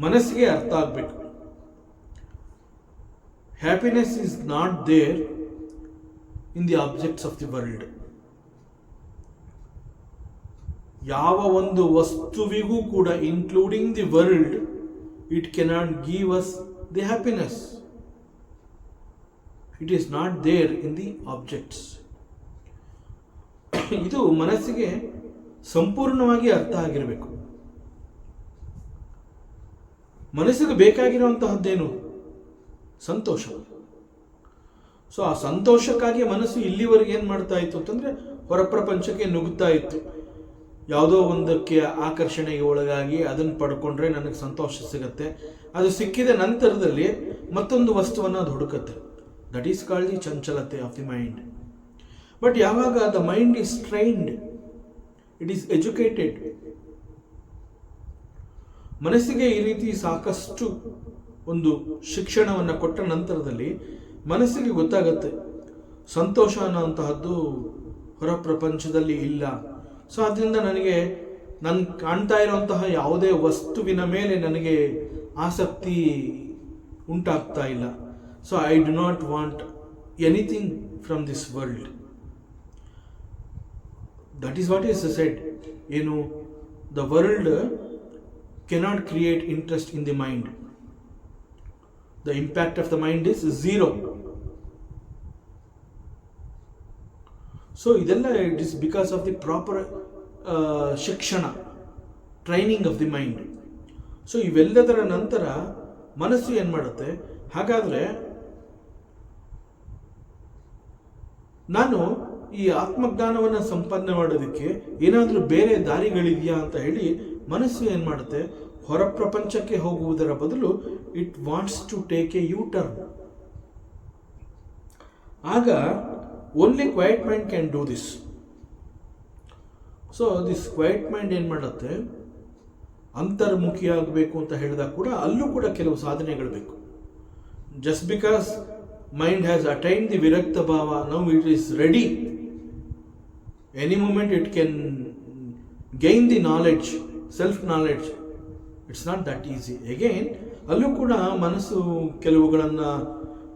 ಮನಸ್ಸಿಗೆ ಅರ್ಥ ಆಗಬೇಕು. Happiness is not there in the objects of the world. ಯಾವ ಒಂದು ವಸ್ತುವಿಗೂ ಕೂಡ, including the world, it cannot give us the happiness. It is not there in the objects. ಇದು ಮನಸ್ಸಿಗೆ ಸಂಪೂರ್ಣವಾಗಿ ಅರ್ಥ ಆಗಿರಬೇಕು. ಮನಸ್ಸಿಗೆ ಬೇಕಾಗಿರುವಂತಹದ್ದೇನು? ಸಂತೋಷ. ಸೊ ಆ ಸಂತೋಷಕ್ಕಾಗಿ ಮನಸ್ಸು ಇಲ್ಲಿವರೆಗೆ ಏನು ಮಾಡ್ತಾ ಇತ್ತು ಅಂತಂದ್ರೆ ಹೊರ ಪ್ರಪಂಚಕ್ಕೆ ನುಗ್ಗುತ್ತಾ ಇತ್ತು. ಯಾವುದೋ ಒಂದಕ್ಕೆ ಆಕರ್ಷಣೆಗೆ ಒಳಗಾಗಿ ಅದನ್ನು ಪಡ್ಕೊಂಡ್ರೆ ನನಗೆ ಸಂತೋಷ ಸಿಗುತ್ತೆ. ಅದು ಸಿಕ್ಕಿದ ನಂತರದಲ್ಲಿ ಮತ್ತೊಂದು ವಸ್ತುವನ್ನು ಅದು ಹುಡುಕುತ್ತೆ. ದಟ್ ಈಸ್ ಕಾಲ್ಡ್ ದಿ ಚಂಚಲತೆ ಆಫ್ ದಿ ಮೈಂಡ್. ಬಟ್ ಯಾವಾಗ the mind is trained, it is educated, ಮನಸ್ಸಿಗೆ ಈ ರೀತಿ ಸಾಕಷ್ಟು ಒಂದು ಶಿಕ್ಷಣವನ್ನು ಕೊಟ್ಟ ನಂತರದಲ್ಲಿ ಮನಸ್ಸಿಗೆ ಗೊತ್ತಾಗತ್ತೆ ಸಂತೋಷ ಅನ್ನೋಂತಹದ್ದು ಹೊರ ಪ್ರಪಂಚದಲ್ಲಿ ಇಲ್ಲ. ಸೊ ಅದರಿಂದ ನನಗೆ ಕಾಣ್ತಾ ಇರುವಂತಹ ಯಾವುದೇ ವಸ್ತುವಿನ ಮೇಲೆ ನನಗೆ ಆಸಕ್ತಿ ಉಂಟಾಗ್ತಾ ಇಲ್ಲ. So I do not want anything from this world. That is what is said. ಏನು, the world cannot create interest in the mind. The impact of the mind is zero. So ಇದೆಲ್ಲ it is because of the proper ಶಿಕ್ಷಣ, training of the mind. So ಇವೆಲ್ಲದರ ನಂತರ ಮನಸ್ಸು ಏನು ಮಾಡುತ್ತೆ, ಹಾಗಾದರೆ ನಾನು ಈ ಆತ್ಮಜ್ಞಾನವನ್ನು ಸಂಪಾದನೆ ಮಾಡೋದಕ್ಕೆ ಏನಾದರೂ ಬೇರೆ ದಾರಿಗಳಿದೆಯಾ ಅಂತ ಹೇಳಿ ಮನಸ್ಸು ಏನು ಮಾಡುತ್ತೆ, ಹೊರ ಪ್ರಪಂಚಕ್ಕೆ ಹೋಗುವುದರ ಬದಲು it wants to take a U turn. ಆಗ only quiet mind can do this. So this quiet mind ಏನು ಮಾಡುತ್ತೆ, ಅಂತರ್ಮುಖಿಯಾಗಬೇಕು ಅಂತ ಹೇಳಿದಾಗ ಕೂಡ ಅಲ್ಲೂ ಕೂಡ ಕೆಲವು ಸಾಧನೆಗಳು ಬೇಕು. Just because mind has attain the ವಿರಕ್ತ ಭಾವ, now it is ready, any moment it can gain the knowledge, self knowledge. It's not that easy. Again ಅಲ್ಲೂ ಕೂಡ ಮನಸ್ಸು ಕೆಲವುಗಳನ್ನು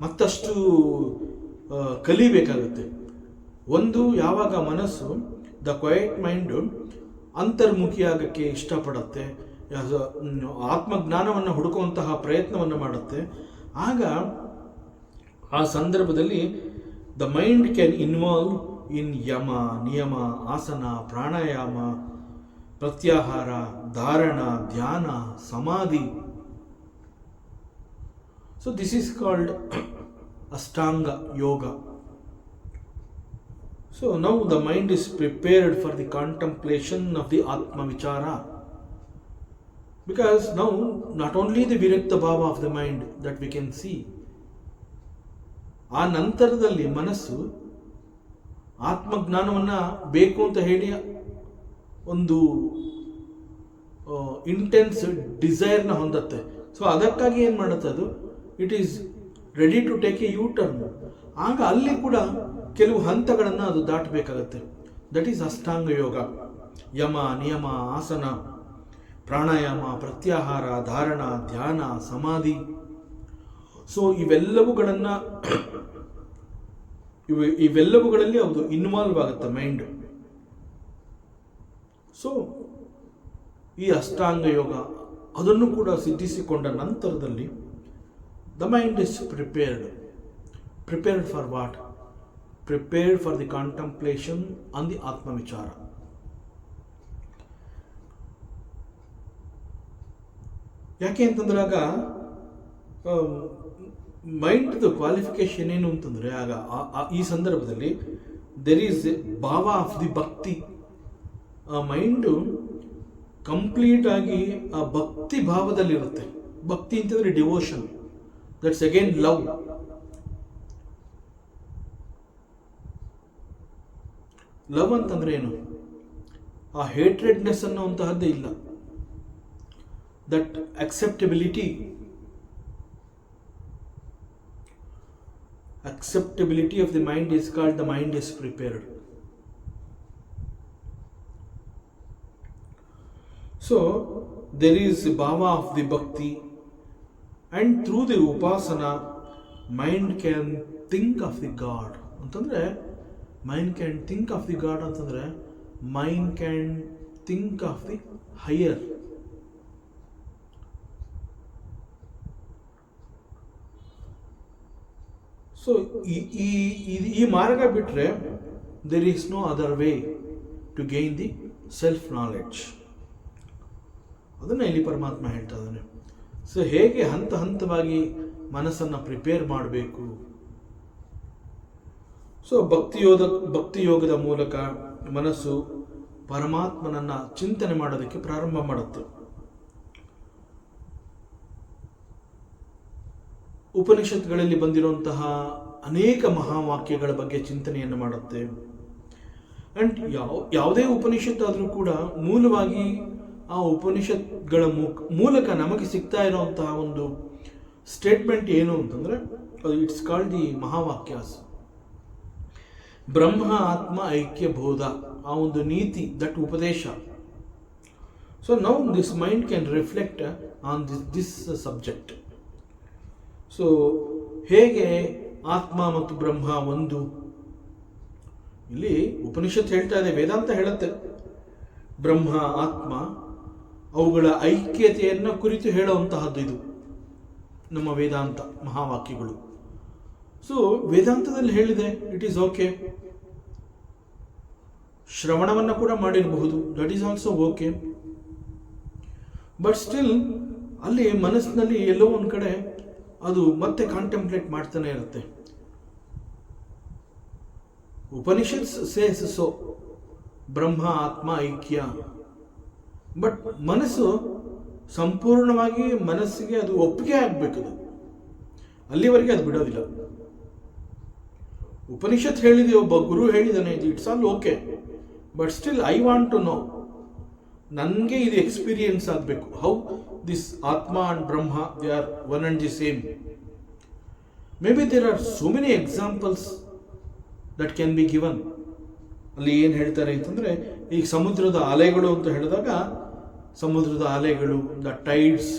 ಮತ್ತಷ್ಟು ಕಲಿಬೇಕಾಗುತ್ತೆ. ಒಂದು, ಯಾವಾಗ ಮನಸ್ಸು ದ ಕ್ವೈಟ್ ಮೈಂಡು ಅಂತರ್ಮುಖಿಯಾಗಕ್ಕೆ ಇಷ್ಟಪಡುತ್ತೆ, ಆತ್ಮಜ್ಞಾನವನ್ನು ಹುಡುಕುವಂತಹ ಪ್ರಯತ್ನವನ್ನು ಮಾಡುತ್ತೆ, ಆಗ ಆ ಸಂದರ್ಭದಲ್ಲಿ the mind can involve in ಯಮ, ನಿಯಮ, ಆಸನ, ಪ್ರಾಣಾಯಾಮ, ಪ್ರತ್ಯಾಹಾರ, ಧಾರಣ, ಧ್ಯಾನ, ಸಮಾಧಿ. So this is called Ashtanga yoga. So now the mind is prepared for the contemplation of the Atma Vichara, because now not only the Virakta Bhava of the mind that we can see, ಆ ನಂತರದಲ್ಲಿ ಮನಸ್ಸು ಆತ್ಮಜ್ಞಾನವನ್ನು ಬೇಕು ಅಂತ ಹೇಳಿ ಒಂದು ಇಂಟೆನ್ಸ್ ಡಿಸೈರ್ನ ಹೊಂದತ್ತೆ. ಸೊ ಅದಕ್ಕಾಗಿ ಏನು ಮಾಡುತ್ತೆ, ಅದು it is ready to take a U turn. ಆಗ ಅಲ್ಲಿ ಕೂಡ ಕೆಲವು ಹಂತಗಳನ್ನು ಅದು ದಾಟಬೇಕಾಗತ್ತೆ. ದಟ್ ಈಸ್ ಅಷ್ಟಾಂಗ ಯೋಗ. ಯಮ, ನಿಯಮ, ಆಸನ, ಪ್ರಾಣಾಯಾಮ, ಪ್ರತ್ಯಾಹಾರ, ಧಾರಣ, ಧ್ಯಾನ, ಸಮಾಧಿ. ಸೊ ಇವೆಲ್ಲವುಗಳಲ್ಲಿ ಅದು ಇನ್ವಾಲ್ವ್ ಆಗುತ್ತೆ ಮೈಂಡ್. ಸೊ ಈ ಅಷ್ಟಾಂಗ ಯೋಗ ಅದನ್ನು ಕೂಡ ಸಿದ್ಧಿಸಿಕೊಂಡ ನಂತರದಲ್ಲಿ the mind is prepared for what? Prepared for the contemplation on the Atma Vichara. ಯಾಕೆ ಅಂತಂದ್ರಾಗ ಮೈಂಡ್ದು ಕ್ವಾಲಿಫಿಕೇಶನ್ ಏನು ಅಂತಂದರೆ, ಆಗ ಈ ಸಂದರ್ಭದಲ್ಲಿ ದೆರ್ ಈಸ್ ಭಾವ ಆಫ್ ದಿ ಭಕ್ತಿ. ಆ ಮೈಂಡು ಕಂಪ್ಲೀಟ್ ಆಗಿ ಆ ಭಕ್ತಿ ಭಾವದಲ್ಲಿರುತ್ತೆ. ಭಕ್ತಿ ಅಂತಂದರೆ devotion, that's again love. Love ಅಂತಂದ್ರೆ ಏನು? ಆ ಹೇಟ್ರೆಡ್ನೆಸ್ ಅನ್ನುವಂತಹದ್ದೇ ಇಲ್ಲ. That acceptability of the mind is called the mind is prepared. So there is ಭಾವ ಆಫ್ ದಿ ಭಕ್ತಿ, ಅಂಡ್ ಥ್ರೂ ದಿ ಉಪಾಸನ mind can think of the God. ಅಂತಂದ್ರೆ mind can think of the God ಅಂತಂದರೆ mind can think of the higher. So ಈ ಮಾರ್ಗ ಬಿಟ್ಟರೆ there is no other way to gain the self knowledge. ಅದನ್ನು ಇಲ್ಲಿ ಪರಮಾತ್ಮ ಹೇಳ್ತಾ ಇದ್ದಾನೆ. ಸೊ ಹೇಗೆ ಹಂತ ಹಂತವಾಗಿ ಮನಸ್ಸನ್ನು ಪ್ರಿಪೇರ್ ಮಾಡಬೇಕು. ಸೊ ಭಕ್ತಿ ಯೋಗದ ಮೂಲಕ ಮನಸ್ಸು ಪರಮಾತ್ಮನನ್ನು ಚಿಂತನೆ ಮಾಡೋದಕ್ಕೆ ಪ್ರಾರಂಭ ಮಾಡುತ್ತೆ. ಉಪನಿಷತ್ಗಳಲ್ಲಿ ಬಂದಿರುವಂತಹ ಅನೇಕ ಮಹಾವಾಕ್ಯಗಳ ಬಗ್ಗೆ ಚಿಂತನೆಯನ್ನು ಮಾಡುತ್ತೆ. ಅಂಡ್ ಯಾವುದೇ ಉಪನಿಷತ್ ಆದರೂ ಕೂಡ ಮೂಲವಾಗಿ ಆ ಉಪನಿಷತ್ಗಳ ಮೂಲಕ ನಮಗೆ ಸಿಗ್ತಾ ಇರುವಂತಹ ಒಂದು ಸ್ಟೇಟ್ಮೆಂಟ್ ಏನು ಅಂತಂದರೆ, ಇಟ್ಸ್ ಕಾಲ್ಡ್ ದಿ ಮಹಾವಾಕ್ಯಾಸ್. ಬ್ರಹ್ಮ ಆತ್ಮ ಐಕ್ಯ ಬೋಧ, ಆ ಒಂದು ನೀತಿ, ದಟ್ ಉಪದೇಶ. So now this mind can reflect on this subject. So ಹೇಗೆ ಆತ್ಮ ಮತ್ತು ಬ್ರಹ್ಮ ಒಂದು? ಇಲ್ಲಿ ಉಪನಿಷತ್ ಹೇಳ್ತಾ ಇದೆ, ವೇದಾಂತ ಹೇಳುತ್ತೆ, ಬ್ರಹ್ಮ ಆತ್ಮ ಅವುಗಳ ಐಕ್ಯತೆಯನ್ನು ಕುರಿತು ಹೇಳುವಂತಹದ್ದು ಇದು ನಮ್ಮ ವೇದಾಂತ ಮಹಾವಾಕ್ಯಗಳು. ಸೊ ವೇದಾಂತದಲ್ಲಿ ಹೇಳಿದೆ, ಇಟ್ ಈಸ್ ಓಕೆ. ಶ್ರವಣವನ್ನು ಕೂಡ ಮಾಡಿರಬಹುದು, that is also okay. But still ಅಲ್ಲಿ ಮನಸ್ಸಿನಲ್ಲಿ ಎಲ್ಲೋ ಒಂದು ಕಡೆ ಅದು ಮತ್ತೆ ಕಾಂಟೆಂಪ್ಲೇಟ್ ಮಾಡ್ತಾನೆ ಇರುತ್ತೆ. ಉಪನಿಷತ್ಸ್ ಸೇಸ್ ಸೊ ಬ್ರಹ್ಮ ಆತ್ಮ ಐಕ್ಯ. ಬಟ್ ಮನಸ್ಸು ಸಂಪೂರ್ಣವಾಗಿ ಮನಸ್ಸಿಗೆ ಅದು ಒಪ್ಪಿಗೆ ಆಗಬೇಕದು, ಅಲ್ಲಿವರೆಗೆ ಅದು ಬಿಡೋದಿಲ್ಲ. ಉಪನಿಷತ್ ಹೇಳಿದೆ, ಒಬ್ಬ ಗುರು ಹೇಳಿದಾನೆ, it's all okay, but still I want to know, ನನಗೆ ಇದು ಎಕ್ಸ್ಪೀರಿಯನ್ಸ್ ಆಗಬೇಕು. ಹೌ ದಿಸ್ ಆತ್ಮ ಅಂಡ್ ಬ್ರಹ್ಮ they are one and the same. Maybe there are so many examples that can be given. ಅಲ್ಲಿ ಏನು ಹೇಳ್ತಾರೆ ಅಂತಂದರೆ, ಈಗ ಸಮುದ್ರದ ಅಲೆಗಳು ಅಂತ ಹೇಳಿದಾಗ, ಸಮುದ್ರದ ಅಲೆಗಳು, ದ ಟೈಡ್ಸ್,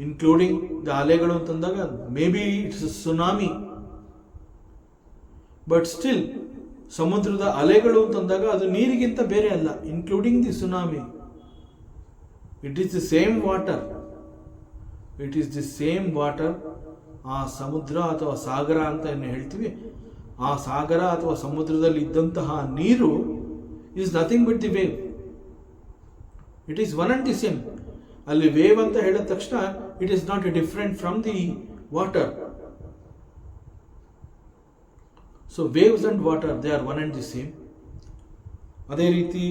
ಇನ್ಕ್ಲೂಡಿಂಗ್ ದ ಅಲೆಗಳು ಅಂತಂದಾಗ may be it's tsunami, but still ಸಮುದ್ರದ ಅಲೆಗಳು ಅಂತಂದಾಗ ಅದು ನೀರಿಗಿಂತ ಬೇರೆ ಅಲ್ಲ, including the tsunami. It is the same water, it is the same water. ಆ ಸಮುದ್ರ ಅಥವಾ ಸಾಗರ ಅಂತ ಏನು ಹೇಳ್ತೀವಿ, ಆ ಸಾಗರ ಅಥವಾ ಸಮುದ್ರದಲ್ಲಿ ಇದ್ದಂತಹ ನೀರು is nothing but the wave. It is one and the same. ಅಲ್ಲಿ ವೇವ್ ಅಂತ ಹೇಳಿದ ತಕ್ಷಣ it is not different from the water. So waves and water they are one and the same. ಅದೇ ರೀತಿ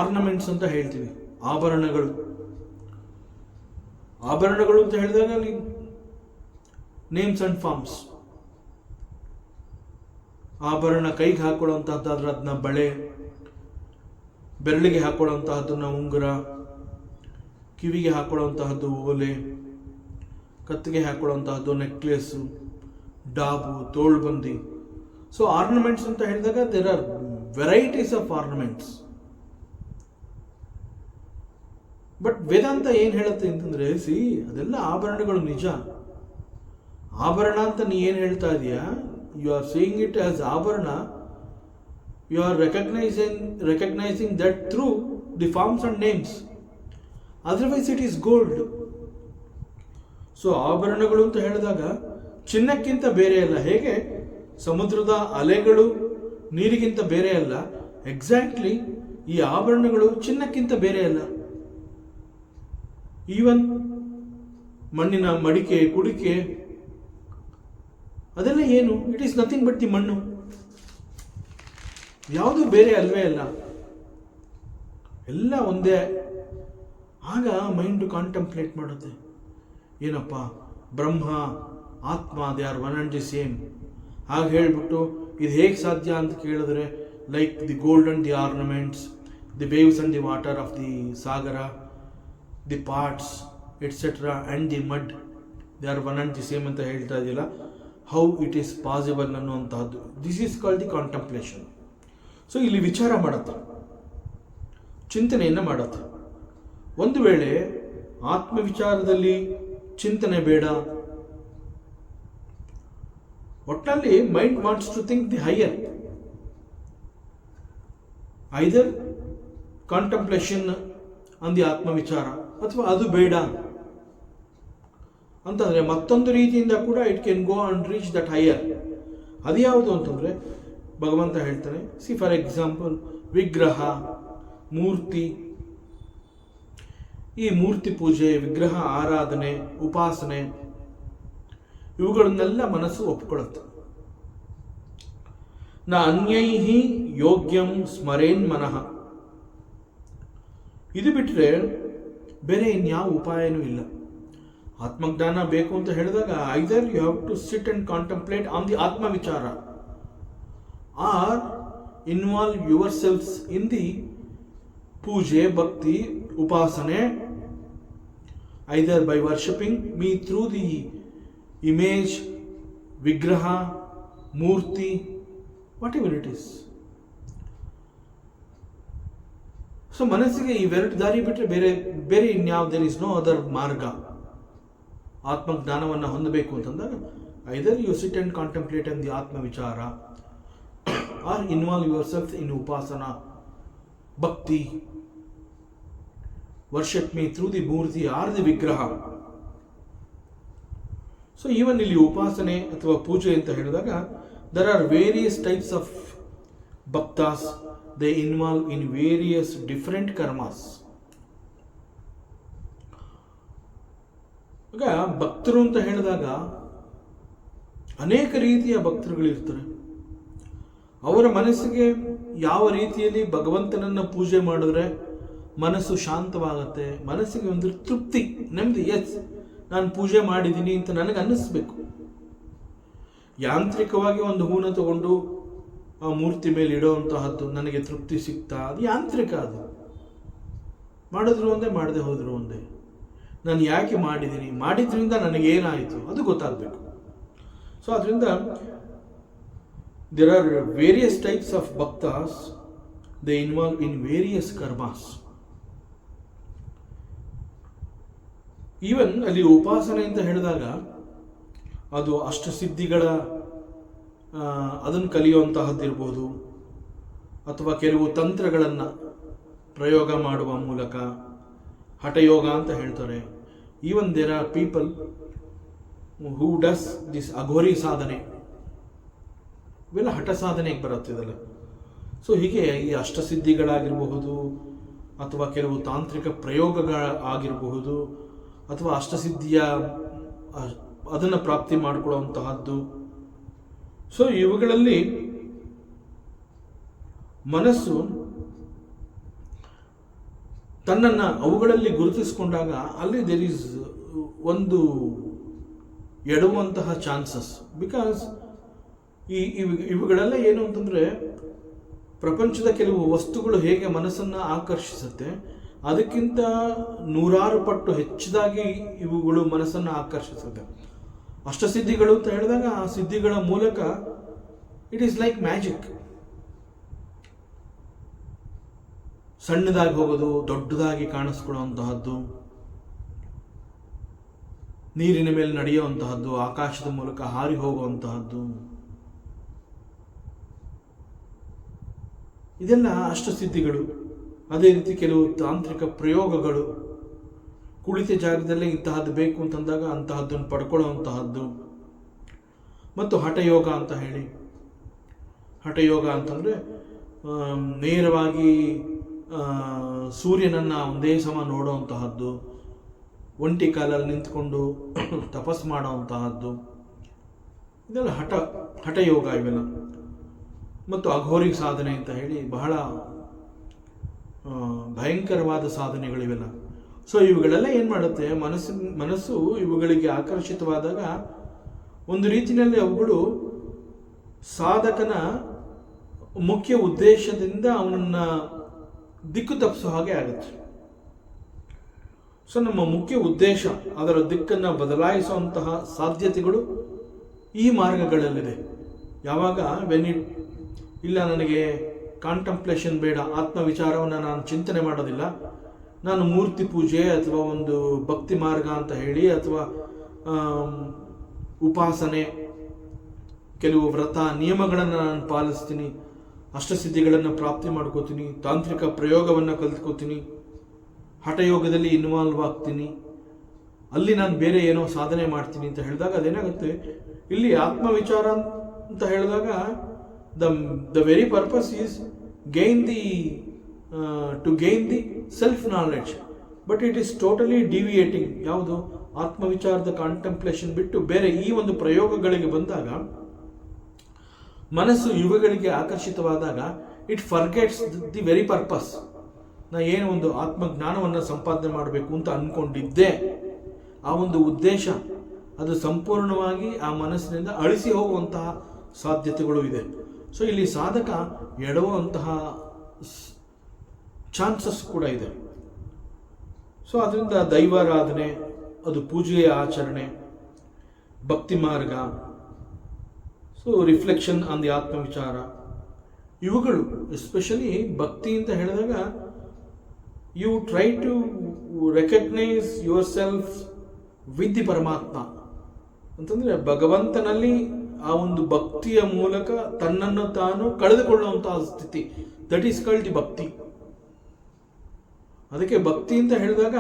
ಆರ್ನಮೆಂಟ್ಸ್ ಅಂತ ಹೇಳ್ತೀವಿ, ಆಭರಣಗಳು. ಆಭರಣಗಳು ಅಂತ ಹೇಳಿದಾಗ ಅಲ್ಲಿ ನೇಮ್ಸ್ ಅಂಡ್ ಫಾರ್ಮ್ಸ್. ಆಭರಣ ಕೈಗೆ ಹಾಕೊಳ್ಳುವಂತಹದ್ದಾದ್ರೆ ಅದನ್ನ ಬಳೆ, ಬೆರಳಿಗೆ ಹಾಕೊಳ್ಳುವಂತಹದ್ದನ್ನ ಉಂಗುರ, ಕಿವಿಗೆ ಹಾಕೊಳ್ಳುವಂತಹದ್ದು ಓಲೆ, ಕತ್ತಿಗೆ ಹಾಕೊಳ್ಳುವಂತಹದ್ದು ನೆಕ್ಲೆಸ್ಸು, ಡಾಬು, ತೋಳ್ಬಂದಿ. ಸೊ ಆರ್ನಮೆಂಟ್ಸ್ ಅಂತ ಹೇಳಿದಾಗ there are varieties of ornaments. But ವೇದಾಂತ ಏನು ಹೇಳುತ್ತೆ ಅಂತಂದ್ರೆ, ಅದೆಲ್ಲ ಆಭರಣಗಳು ನಿಜ. ಆಭರಣ ಅಂತ ನೀ ಏನು ಹೇಳ್ತಾ ಇದೀಯಾ, you are saying it as ಆಭರಣ, you are recognising that through the forms and names, otherwise it is gold. So ಆಭರಣಗಳು ಅಂತ ಹೇಳಿದಾಗ ಚಿನ್ನಕ್ಕಿಂತ ಬೇರೆ ಅಲ್ಲ. ಹೇಗೆ ಸಮುದ್ರದ ಅಲೆಗಳು ನೀರಿಗಿಂತ ಬೇರೆ ಅಲ್ಲ, ಎಕ್ಸಾಕ್ಟ್ಲಿ ಈ ಆಭರಣಗಳು ಚಿನ್ನಕ್ಕಿಂತ ಬೇರೆ ಅಲ್ಲ. ಈವನ್ ಮಣ್ಣಿನ ಮಡಿಕೆ, ಕುಡಿಕೆ, ಅದೆಲ್ಲ ಏನು, it is nothing but the ಮಣ್ಣು. ಯಾವುದು ಬೇರೆ ಅಲ್ವೇ ಅಲ್ಲ, ಎಲ್ಲ ಒಂದೇ. ಆಗ ಮೈಂಡು ಕಾಂಟಂಪ್ಲೇಟ್ ಮಾಡುತ್ತೆ, ಏನಪ್ಪ ಬ್ರಹ್ಮ ಆತ್ಮ they are one and the same. ಹಾಗೆ ಹೇಳಿಬಿಟ್ಟು ಇದು ಹೇಗೆ ಸಾಧ್ಯ ಅಂತ ಕೇಳಿದ್ರೆ, like the gold and the ornaments, the waves and the water of the ಸಾಗರ, the parts etcetera and the mud they are one and the same ಅಂತ ಹೇಳ್ತಾ ಇದೆಯಲ್ಲ, ಹೌ ಇಟ್ ಈಸ್ ಪಾಸಿಬಲ್ ಅನ್ನುವಂತಹದ್ದು. This is called the contemplation. So ಇಲ್ಲಿ ವಿಚಾರ ಮಾಡುತ್ತೆ, ಚಿಂತನೆಯನ್ನು ಮಾಡುತ್ತೆ. ಒಂದು ವೇಳೆ ಆತ್ಮವಿಚಾರದಲ್ಲಿ ಚಿಂತನೆ ಬೇಡ, ಒಟ್ಟಿನಲ್ಲಿ mind wants to think the higher, either contemplation on the ಆತ್ಮವಿಚಾರ, ಅಥವಾ ಅದು ಬೇಡ ಅಂತಂದರೆ ಮತ್ತೊಂದು ರೀತಿಯಿಂದ ಕೂಡ it can go and reach that higher. ಅದು ಯಾವುದು ಅಂತಂದರೆ, ಭಗವಂತ ಹೇಳ್ತಾನೆ, ಸಿ ಫಾರ್ ಎಕ್ಸಾಂಪಲ್ ವಿಗ್ರಹ, ಮೂರ್ತಿ, ಈ ಮೂರ್ತಿ ಪೂಜೆ, ವಿಗ್ರಹ ಆರಾಧನೆ, ಉಪಾಸನೆ, ಇವುಗಳನ್ನೆಲ್ಲ ಮನಸ್ಸು ಒಪ್ಕೊಳ್ಳುತ್ತೆ. ನ ಅನ್ಯೈಹಿ ಯೋಗ್ಯಂ ಸ್ಮರೇನ್ ಮನಃ. ಇದು ಬಿಟ್ಟರೆ ಬೇರೆ ಇನ್ಯಾವ ಉಪಾಯನೂ ಇಲ್ಲ. ಆತ್ಮಜ್ಞಾನ ಬೇಕು ಅಂತ ಹೇಳಿದಾಗ either you have to sit and contemplate on the ಆತ್ಮವಿಚಾರ, or involve your selfs in the ಪೂಜೆ, ಭಕ್ತಿ, ಉಪಾಸನೆ, either by worshipping me through the image, ವಿಗ್ರಹ, ಮೂರ್ತಿ, whatever it is. So ಮನಸ್ಸಿಗೆ ಇವೆರಡು ದಾರಿ ಬಿಟ್ಟರೆ ಬೇರೆ ಇನ್ಯಾವ, ದೇರ್ ಇಸ್ ನೋ ಅದರ್ ಮಾರ್ಗ. ಆತ್ಮಜ್ಞಾನವನ್ನು ಹೊಂದಬೇಕು ಅಂತಂದಾಗ either you sit and contemplate on the ಆತ್ಮವಿಚಾರ, or involve your self in ಉಪಾಸನಾ, ಭಕ್ತಿ, ವರ್ಷಿಪ್ ಮೀ ಥ್ರೂ ದಿ ಮೂರ್ತಿ ಆರ್ ದಿ ವಿಗ್ರಹ. ಸೊ ಈವನ್ ಇಲ್ಲಿ ಉಪಾಸನೆ ಅಥವಾ ಪೂಜೆ ಅಂತ ಹೇಳಿದಾಗ there are various types of bhaktas, they involve in various different karmas. ಈಗ ಭಕ್ತರು ಅಂತ ಹೇಳಿದಾಗ ಅನೇಕ ರೀತಿಯ ಭಕ್ತರುಗಳಿರ್ತಾರೆ. ಅವರ ಮನಸ್ಸಿಗೆ ಯಾವ ರೀತಿಯಲ್ಲಿ ಭಗವಂತನನ್ನು ಪೂಜೆ ಮಾಡಿದ್ರೆ ಮನಸ್ಸು ಶಾಂತವಾಗುತ್ತೆ, ಮನಸ್ಸಿಗೆ ಒಂದು ತೃಪ್ತಿ, ನೆಮ್ಮದಿ, ಎಸ್ ನಾನು ಪೂಜೆ ಮಾಡಿದ್ದೀನಿ ಅಂತ ನನಗೆ ಅನ್ನಿಸ್ಬೇಕು. ಯಾಂತ್ರಿಕವಾಗಿ ಒಂದು ಹೂನ ತಗೊಂಡು ಆ ಮೂರ್ತಿ ಮೇಲೆ ಇಡೋವಂತಹದ್ದು ನನಗೆ ತೃಪ್ತಿ ಸಿಗ್ತಾ, ಅದು ಯಾಂತ್ರಿಕ. ಅದು ಮಾಡಿದ್ರು ಒಂದೇ, ಮಾಡದೆ ಹೋದ್ರು ಒಂದೇ. ನಾನು ಯಾಕೆ ಮಾಡಿದ್ದೀನಿ, ಮಾಡಿದ್ರಿಂದ ನನಗೇನಾಯಿತು ಅದು ಗೊತ್ತಾಗಬೇಕು. ಸೊ ಅದರಿಂದ there are various types of bhaktas, they involve in various karmas. Even ಅಲ್ಲಿ ಉಪಾಸನೆ ಅಂತ ಹೇಳಿದಾಗ ಅದು ಅಷ್ಟಸಿದ್ಧಿಗಳ ಅದನ್ನು ಕಲಿಯುವಂತಹದ್ದಿರ್ಬೋದು, ಅಥವಾ ಕೆಲವು ತಂತ್ರಗಳನ್ನು ಪ್ರಯೋಗ ಮಾಡುವ ಮೂಲಕ ಹಠಯೋಗ ಅಂತ ಹೇಳ್ತಾರೆ. Even there are people who does this Aghori ಸಾಧನೆ, ಇವೆಲ್ಲ ಹಠ ಸಾಧನೆಗೆ ಬರುತ್ತಿದಲ್ಲ. ಸೊ ಹೀಗೆ ಈ ಅಷ್ಟಸಿದ್ಧಿಗಳಾಗಿರಬಹುದು, ಅಥವಾ ಕೆಲವು ತಾಂತ್ರಿಕ ಪ್ರಯೋಗಗಳಾಗಿರಬಹುದು, ಅಥವಾ ಅಷ್ಟಸಿದ್ಧಿಯ ಅದನ್ನು ಪ್ರಾಪ್ತಿ ಮಾಡಿಕೊಳ್ಳುವಂತಹದ್ದು. ಸೊ ಇವುಗಳಲ್ಲಿ ಮನಸ್ಸು ತನ್ನನ್ನು ಅವುಗಳಲ್ಲಿ ಗುರುತಿಸಿಕೊಂಡಾಗ ಅಲ್ಲಿ ದೇರ್ ಈಸ್ ಒಂದು ಎಡುವಂತಹ ಚಾನ್ಸಸ್. ಬಿಕಾಸ್ ಇವುಗಳೆಲ್ಲ ಏನು ಅಂತಂದರೆ, ಪ್ರಪಂಚದ ಕೆಲವು ವಸ್ತುಗಳು ಹೇಗೆ ಮನಸ್ಸನ್ನು ಆಕರ್ಷಿಸುತ್ತೆ, ಅದಕ್ಕಿಂತ 100 ಪಟ್ಟು ಹೆಚ್ಚಿದಾಗಿ ಇವುಗಳು ಮನಸ್ಸನ್ನು ಆಕರ್ಷಿಸುತ್ತೆ. ಅಷ್ಟಸಿದ್ಧಿಗಳು ಅಂತ ಹೇಳಿದಾಗ ಆ ಸಿದ್ಧಿಗಳ ಮೂಲಕ ಇಟ್ ಈಸ್ ಲೈಕ್ ಮ್ಯಾಜಿಕ್. ಸಣ್ಣದಾಗಿ ಹೋಗೋದು, ದೊಡ್ಡದಾಗಿ ಕಾಣಿಸ್ಕೊಳ್ಳುವಂತಹದ್ದು, ನೀರಿನ ಮೇಲೆ ನಡೆಯುವಂತಹದ್ದು, ಆಕಾಶದ ಮೂಲಕ ಹಾರಿ ಹೋಗುವಂತಹದ್ದು, ಇದೆಲ್ಲ ಅಷ್ಟಸಿದ್ಧಿಗಳು. ಅದೇ ರೀತಿ ಕೆಲವು ತಾಂತ್ರಿಕ ಪ್ರಯೋಗಗಳು, ಕುಳಿತ ಜಾಗದಲ್ಲೇ ಇಂತಹದ್ದು ಬೇಕು ಅಂತಂದಾಗ ಅಂತಹದ್ದನ್ನು ಪಡ್ಕೊಳ್ಳುವಂತಹದ್ದು. ಮತ್ತು ಹಠಯೋಗ ಅಂತ ಹೇಳಿ, ಹಠಯೋಗ ಅಂತಂದರೆ ನೇರವಾಗಿ ಸೂರ್ಯನನ್ನು ಒಂದೇ ಸಮ ನೋಡುವಂತಹದ್ದು, ಒಂಟಿ ಕಾಲಲ್ಲಿ ನಿಂತ್ಕೊಂಡು ತಪಸ್ ಮಾಡುವಂತಹದ್ದು, ಇದೆಲ್ಲ ಹಠಯೋಗ ಇವೆಲ್ಲ. ಮತ್ತು ಅಘೋರಿ ಸಾಧನೆ ಅಂತ ಹೇಳಿ ಬಹಳ ಭಯಂಕರವಾದ ಸಾಧನೆಗಳಿವೆಲ್ಲ. ಸೊ ಇವುಗಳೆಲ್ಲ ಏನು ಮಾಡುತ್ತೆ, ಮನಸ್ಸು ಇವುಗಳಿಗೆ ಆಕರ್ಷಿತವಾದಾಗ ಒಂದು ರೀತಿಯಲ್ಲಿ ಅವುಗಳು ಸಾಧಕನ ಮುಖ್ಯ ಉದ್ದೇಶದಿಂದ ಅವನನ್ನು ದಿಕ್ಕು ತಪ್ಪಿಸೋ ಹಾಗೆ ಆಗುತ್ತೆ. ಸೊ ನಮ್ಮ ಮುಖ್ಯ ಉದ್ದೇಶ, ಅದರ ದಿಕ್ಕನ್ನು ಬದಲಾಯಿಸುವಂತಹ ಸಾಧ್ಯತೆಗಳು ಈ ಮಾರ್ಗಗಳಲ್ಲಿದೆ. ಯಾವಾಗ ಇಲ್ಲ ನನಗೆ ಕಾಂಟಂಪ್ಲೇಷನ್ ಬೇಡ, ಆತ್ಮವಿಚಾರವನ್ನು ನಾನು ಚಿಂತನೆ ಮಾಡೋದಿಲ್ಲ, ನಾನು ಮೂರ್ತಿ ಪೂಜೆ ಅಥವಾ ಒಂದು ಭಕ್ತಿ ಮಾರ್ಗ ಅಂತ ಹೇಳಿ, ಅಥವಾ ಉಪಾಸನೆ, ಕೆಲವು ವ್ರತ ನಿಯಮಗಳನ್ನು ನಾನು ಪಾಲಿಸ್ತೀನಿ, ಅಷ್ಟಸಿದ್ಧಿಗಳನ್ನು ಪ್ರಾಪ್ತಿ ಮಾಡ್ಕೋತೀನಿ, ತಾಂತ್ರಿಕ ಪ್ರಯೋಗವನ್ನು ಕಲ್ತ್ಕೋತೀನಿ, ಹಠಯೋಗದಲ್ಲಿ ಇನ್ವಾಲ್ವ್ ಆಗ್ತೀನಿ, ಅಲ್ಲಿ ನಾನು ಬೇರೆ ಏನೋ ಸಾಧನೆ ಮಾಡ್ತೀನಿ ಅಂತ ಹೇಳಿದಾಗ ಅದೇನಾಗುತ್ತೆ, ಇಲ್ಲಿ ಆತ್ಮವಿಚಾರ ಅಂತ ಹೇಳಿದಾಗ the very purpose is to gain the self knowledge, but it is totally deviating. ಯಾವುದು ಆತ್ಮವಿಚಾರದ ಕಾಂಟೆಂಪ್ಲೇಷನ್ ಬಿಟ್ಟು ಬೇರೆ ಈ ಒಂದು ಪ್ರಯೋಗಗಳಿಗೆ ಬಂದಾಗ ಮನಸ್ಸು ಇವುಗಳಿಗೆ ಆಕರ್ಷಿತವಾದಾಗ it forgets the very purpose. ನಾ ಏನು ಒಂದು ಆತ್ಮಜ್ಞಾನವನ್ನು ಸಂಪಾದನೆ ಮಾಡಬೇಕು ಅಂತ ಅಂದ್ಕೊಂಡಿದ್ದೆ, ಆ ಒಂದು ಉದ್ದೇಶ ಅದು ಸಂಪೂರ್ಣವಾಗಿ ಆ ಮನಸ್ಸಿನಿಂದ ಅಳಿಸಿ ಹೋಗುವಂತಹ ಸಾಧ್ಯತೆಗಳು ಇದೆ. ಸೊ ಇಲ್ಲಿ ಸಾಧಕ ಎಡವುವಂತಹ ಚಾನ್ಸಸ್ ಕೂಡ ಇದೆ. ಸೊ ಅದರಿಂದ ದೈವಾರಾಧನೆ, ಅದು ಪೂಜೆಯ ಆಚರಣೆ, ಭಕ್ತಿ ಮಾರ್ಗ, ಸೊ ರಿಫ್ಲೆಕ್ಷನ್ ಆನ್ ದಿ ಆತ್ಮವಿಚಾರ, ಇವುಗಳು ಎಸ್ಪೆಷಲಿ ಭಕ್ತಿ ಅಂತ ಹೇಳಿದಾಗ you try to recognise your self with the paramatma ಅಂತಂದರೆ ಭಗವಂತನಲ್ಲಿ ಆ ಒಂದು ಭಕ್ತಿಯ ಮೂಲಕ ತನ್ನನ್ನು ತಾನು ಕಳೆದುಕೊಳ್ಳುವಂತಹ ಸ್ಥಿತಿ, ದಟ್ ಈಸ್ ಕಾಲ್ಡ್ ದಿ ಭಕ್ತಿ. ಅದಕ್ಕೆ ಭಕ್ತಿ ಅಂತ ಹೇಳಿದಾಗ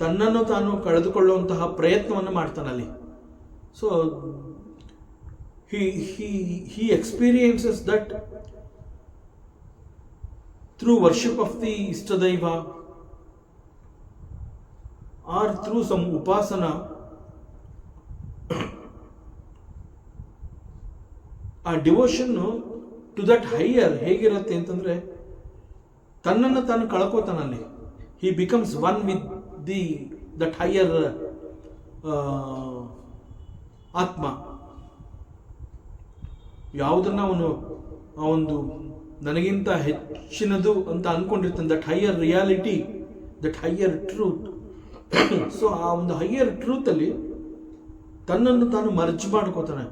ತನ್ನನ್ನು ತಾನು ಕಳೆದುಕೊಳ್ಳುವಂತಹ ಪ್ರಯತ್ನವನ್ನು ಮಾಡ್ತಾನಲ್ಲಿ. So he experiences that through worship of the Ishtadaiva or through some upasana. ಆ ಡಿವೋಷನ್ ಟು ದಟ್ ಹೈಯರ್ ಹೇಗಿರುತ್ತೆ ಅಂತಂದರೆ ತನ್ನನ್ನು ತಾನು ಕಳ್ಕೋತಾನಲ್ಲಿ. He becomes one with that higher ಆತ್ಮ. ಯಾವುದನ್ನು ಅವನು ಆ ಒಂದು ನನಗಿಂತ ಹೆಚ್ಚಿನದು ಅಂತ ಅಂದ್ಕೊಂಡಿರ್ತಾನೆ, that higher reality, that higher truth. So ಆ ಒಂದು ಹೈಯರ್ ಟ್ರೂತಲ್ಲಿ ತನ್ನನ್ನು ತಾನು ಮರ್ಜ್ ಮಾಡ್ಕೋತಾನೆ.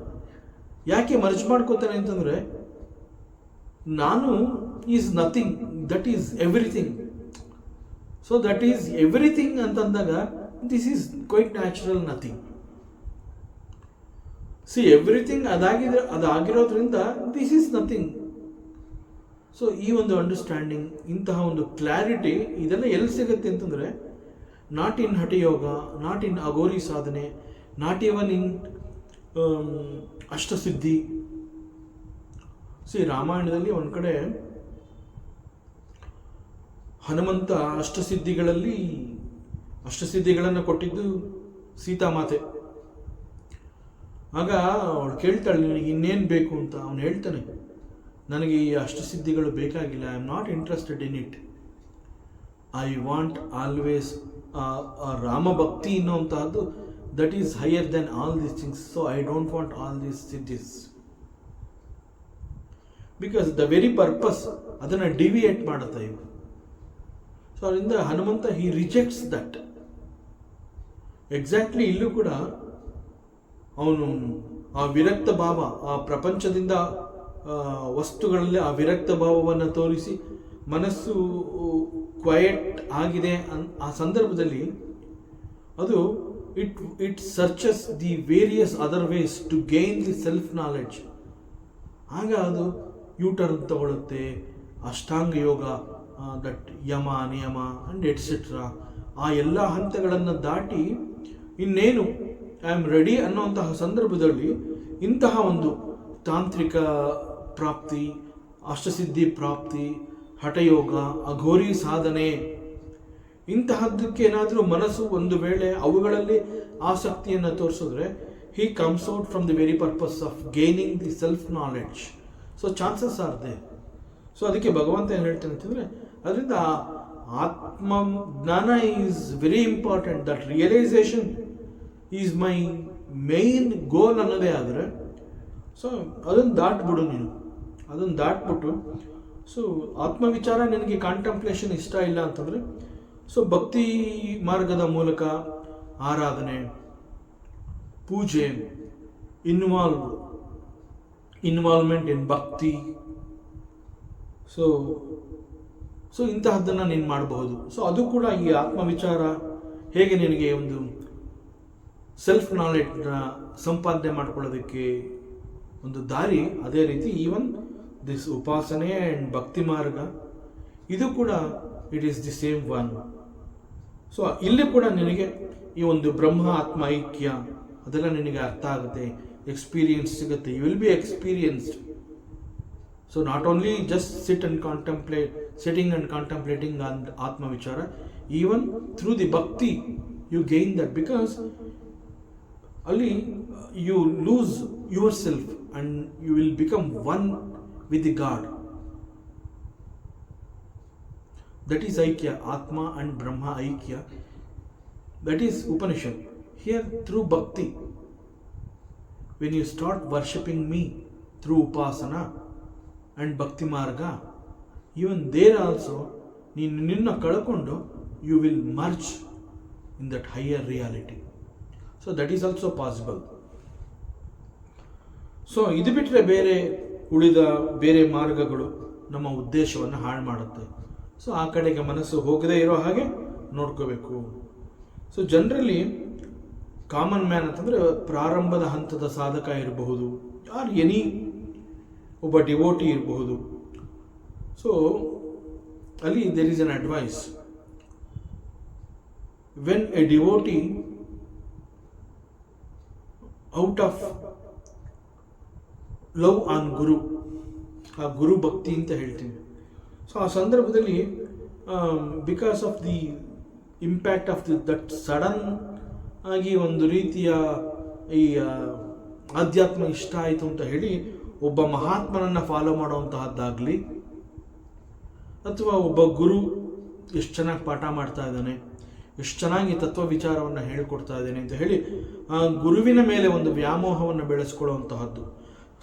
ಯಾಕೆ ಮರ್ಜ್ ಮಾಡ್ಕೋತಾನೆ ಅಂತಂದರೆ, ನಾನು is nothing, that is everything. So that is everything ಅಂತಂದಾಗ this is quite natural nothing. See everything ಅದಾಗಿರೋದ್ರಿಂದ ದಿಸ್ ಈಸ್ ನಥಿಂಗ್. ಸೊ ಈ ಒಂದು ಅಂಡರ್ಸ್ಟ್ಯಾಂಡಿಂಗ್, ಇಂತಹ ಒಂದು ಕ್ಲಾರಿಟಿ ಇದೆಲ್ಲ ಎಲ್ಲಿ ಸಿಗುತ್ತೆ ಅಂತಂದರೆ, not in hatha yoga, not in Aghori ಸಾಧನೆ, ನಾಟ್ ಇವನ್ ಇನ್ ಅಷ್ಟಸಿದ್ಧಿ. ಸಿ ರಾಮಾಯಣದಲ್ಲಿ ಒಂದು ಕಡೆ ಹನುಮಂತ ಅಷ್ಟಸಿದ್ಧಿಗಳನ್ನು ಕೊಟ್ಟಿದ್ದು ಸೀತಾಮಾತೆ. ಆಗ ಅವಳು ಕೇಳ್ತಾಳೆ, ನಿನಗೆ ಇನ್ನೇನು ಬೇಕು ಅಂತ. ಅವನು ಹೇಳ್ತಾನೆ, ನನಗೆ ಈ ಅಷ್ಟಸಿದ್ಧಿಗಳು ಬೇಕಾಗಿಲ್ಲ, I am not interested in it. I want always ರಾಮಭಕ್ತಿ ಅನ್ನೋಂತಹದ್ದು, that is higher then all these things. So I don't want all these siddhis, because the very purpose ಅದನ್ನು ಡಿವಿಯೇಟ್ ಮಾಡುತ್ತೆ ಇವು. ಸೊ ಅದರಿಂದ Hanumantha he rejects that. Exactly ಇಲ್ಲೂ ಕೂಡ ಅವನು ಆ ವಿರಕ್ತ ಭಾವ, ಆ ಪ್ರಪಂಚದಿಂದ ವಸ್ತುಗಳಲ್ಲಿ ಆ ವಿರಕ್ತ ಭಾವವನ್ನು ತೋರಿಸಿ ಮನಸ್ಸು ಕ್ವಯಟ್ ಆಗಿದೆ ಆ ಸಂದರ್ಭದಲ್ಲಿ ಅದು it searches the various other ways to gain the self knowledge. ಆಗ ಅದು ಯೂಟರ್ನ್ ತಗೊಳ್ಳುತ್ತೆ. ಅಷ್ಟಾಂಗ ಯೋಗ, ದಟ್ ಯಮ ನಿಯಮ ಅಂಡ್ ಎಟ್ಸೆಟ್ರಾ, ಆ ಎಲ್ಲ ಹಂತಗಳನ್ನು ದಾಟಿ ಇನ್ನೇನು ಐ ಆಮ್ ರೆಡಿ ಅನ್ನೋಂತಹ ಸಂದರ್ಭದಲ್ಲಿ ಇಂತಹ ಒಂದು ತಾಂತ್ರಿಕ ಪ್ರಾಪ್ತಿ, ಅಷ್ಟಸಿದ್ಧಿ ಪ್ರಾಪ್ತಿ, ಹಠಯೋಗ, ಅಘೋರಿ ಸಾಧನೆ, ಇಂತಹದ್ದಕ್ಕೆ ಏನಾದರೂ ಮನಸ್ಸು ಒಂದು ವೇಳೆ ಅವುಗಳಲ್ಲಿ ಆಸಕ್ತಿಯನ್ನು ತೋರಿಸಿದ್ರೆ, he comes out from the very purpose of gaining the self knowledge. So chances are they. So ಅದಕ್ಕೆ ಭಗವಂತ ಏನು ಹೇಳ್ತಾನೆ ಅಂತಂದರೆ, ಅದರಿಂದ ಆತ್ಮಜ್ಞಾನ is very important. That realisation is my main goal ಅನ್ನೋದೇ ಆದರೆ, ಸೊ ಅದನ್ನು ದಾಟ್ಬಿಡು ನೀನು, ಅದನ್ನು ದಾಟ್ಬಿಟ್ಟು, ಸೊ ಆತ್ಮವಿಚಾರ ನಿನಗೆ ಕಾಂಟಂಪ್ಲೇಷನ್ ಇಷ್ಟ ಇಲ್ಲ ಅಂತಂದರೆ, ಸೊ ಭಕ್ತಿ ಮಾರ್ಗದ ಮೂಲಕ ಆರಾಧನೆ, ಪೂಜೆ, ಇನ್ವಾಲ್ವ್ಮೆಂಟ್ ಇನ್ ಭಕ್ತಿ, ಸೊ ಇಂತಹದ್ದನ್ನು ನೀನು ಮಾಡಬಹುದು. ಸೊ ಅದು ಕೂಡ ಈ ಆತ್ಮವಿಚಾರ ಹೇಗೆ ನಿನಗೆ ಒಂದು ಸೆಲ್ಫ್ ನಾಲೆಡ್ಜ್ನ ಸಂಪಾದನೆ ಮಾಡ್ಕೊಳ್ಳೋದಕ್ಕೆ ಒಂದು ದಾರಿ, ಅದೇ ರೀತಿ ಈವನ್ ದಿಸ್ ಉಪಾಸನೆ ಆ್ಯಂಡ್ ಭಕ್ತಿ ಮಾರ್ಗ ಇದು ಕೂಡ it is the same one. So ಇಲ್ಲಿ ಕೂಡ ನಿನಗೆ ಈ ಒಂದು ಬ್ರಹ್ಮ ಆತ್ಮ ಐಕ್ಯ ಅದೆಲ್ಲ ನಿನಗೆ ಅರ್ಥ ಆಗುತ್ತೆ, ಎಕ್ಸ್ಪೀರಿಯನ್ಸ್ ಸಿಗುತ್ತೆ. You will be experienced. So not only just sitting and contemplating on Atma Vichara, even through the bhakti you gain that, because only you lose yourself and you will become one with the God. That is Aikya, Atma and Brahma Aikya. That is Upanishad. Here through bhakti, when you start worshipping me through upasana and bhakti marga, even there also ninna kalakondo you will merge in that higher reality. So that is also possible. So ಇದು ಬಿಟ್ಟರೆ ಉಳಿದ ಬೇರೆ ಮಾರ್ಗಗಳು ನಮ್ಮ ಉದ್ದೇಶವನ್ನು ಹಾಳು ಮಾಡುತ್ತೆ. ಸೊ ಆ ಕಡೆಗೆ ಮನಸ್ಸು ಹೋಗದೇ ಇರೋ ಹಾಗೆ ನೋಡ್ಕೋಬೇಕು. ಸೊ ಜನರಲಿ ಕಾಮನ್ ಮ್ಯಾನ್ ಅಂತಂದರೆ ಪ್ರಾರಂಭದ ಹಂತದ ಸಾಧಕ ಇರಬಹುದು, ಆರ್ ಎನಿ ಒಬ್ಬ ಡಿವೋಟಿ ಇರಬಹುದು. ಸೊ ಅಲ್ಲಿ there is an advise. When a devotee out of love on guru, ಆ ಗುರು ಭಕ್ತಿ ಅಂತ ಹೇಳ್ತೀವಿ. ಸೊ ಆ ಸಂದರ್ಭದಲ್ಲಿ because of the impact of that sudden ಆಗಿ ಒಂದು ರೀತಿಯ ಈ ಆಧ್ಯಾತ್ಮ ಇಷ್ಟ ಆಯಿತು ಅಂತ ಹೇಳಿ ಒಬ್ಬ ಮಹಾತ್ಮನನ್ನು ಫಾಲೋ ಮಾಡುವಂತಹದ್ದಾಗಲಿ, ಅಥವಾ ಒಬ್ಬ ಗುರು ಎಷ್ಟು ಚೆನ್ನಾಗಿ ಪಾಠ ಮಾಡ್ತಾ ಇದ್ದಾನೆ, ಎಷ್ಟು ಚೆನ್ನಾಗಿ ತತ್ವ ವಿಚಾರವನ್ನು ಹೇಳಿಕೊಡ್ತಾ ಇದ್ದೇನೆ ಅಂತ ಹೇಳಿ ಆ ಗುರುವಿನ ಮೇಲೆ ಒಂದು ವ್ಯಾಮೋಹವನ್ನು ಬೆಳೆಸ್ಕೊಳ್ಳುವಂತಹದ್ದು.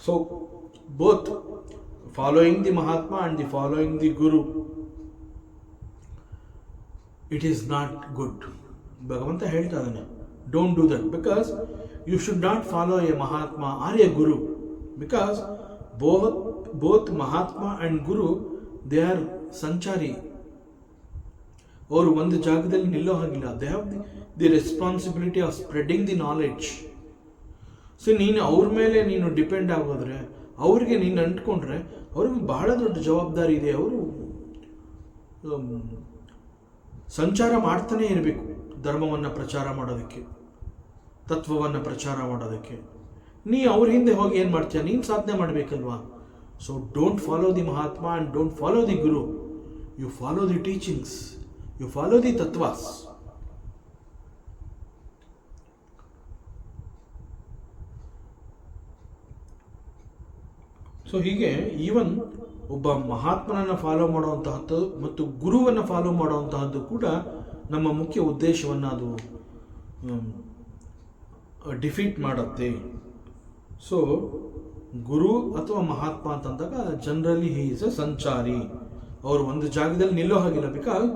So both following the mahatma and the following the guru, it is not good. ಭಗವಂತ ಹೇಳ್ತಾ ಇದ್ದಾನೆ, don't do that, because you should not follow a mahatma or a guru, because both mahatma and guru they are sanchari. ಅವರು ಒಂದು ಜಾಗದಲ್ಲಿ ನಿಲ್ಲೋ ಹಾಗಿಲ್ಲ. They have the responsibility of spreading the knowledge. So ನೀನು ಅವ್ರ ಮೇಲೆ ನೀನು ಡಿಪೆಂಡ್ ಆಗೋದ್ರೆ, ಅವ್ರಿಗೆ ನೀನು ಅಂಟ್ಕೊಂಡ್ರೆ ಅವ್ರಿಗೆ ಬಹಳ ದೊಡ್ಡ ಜವಾಬ್ದಾರಿ ಇದೆ. ಅವರು ಸಂಚಾರ ಮಾಡ್ತಾನೆ ಇರಬೇಕು, ಧರ್ಮವನ್ನು ಪ್ರಚಾರ ಮಾಡೋದಕ್ಕೆ, ತತ್ವವನ್ನು ಪ್ರಚಾರ ಮಾಡೋದಕ್ಕೆ. ನೀ ಅವ್ರ ಹಿಂದೆ ಹೋಗಿ ಏನು ಮಾಡ್ತೀಯ? ನೀನು ಸಾಧನೆ ಮಾಡಬೇಕಲ್ವಾ? So don't follow the mahatma and don't follow the guru, you follow the teachings, you follow the ತತ್ವಾಸ್. ಸೊ ಹೀಗೆ ಈವನ್ ಒಬ್ಬ ಮಹಾತ್ಮನನ್ನು ಫಾಲೋ ಮಾಡುವಂತಹದ್ದು ಮತ್ತು ಗುರುವನ್ನು ಫಾಲೋ ಮಾಡುವಂತಹದ್ದು ಕೂಡ ನಮ್ಮ ಮುಖ್ಯ ಉದ್ದೇಶವನ್ನು ಅದು ಡಿಫೀಟ್ ಮಾಡುತ್ತೆ. ಸೊ ಗುರು ಅಥವಾ ಮಹಾತ್ಮ ಅಂತಂದಾಗ ಜನರಲಿ ಹಿ ಈಸ್ ಎ ಸಂಚಾರಿ. ಅವರು ಒಂದು ಜಾಗದಲ್ಲಿ ನಿಲ್ಲೋ ಹಾಗಿಲ್ಲ, ಬಿಕಾಸ್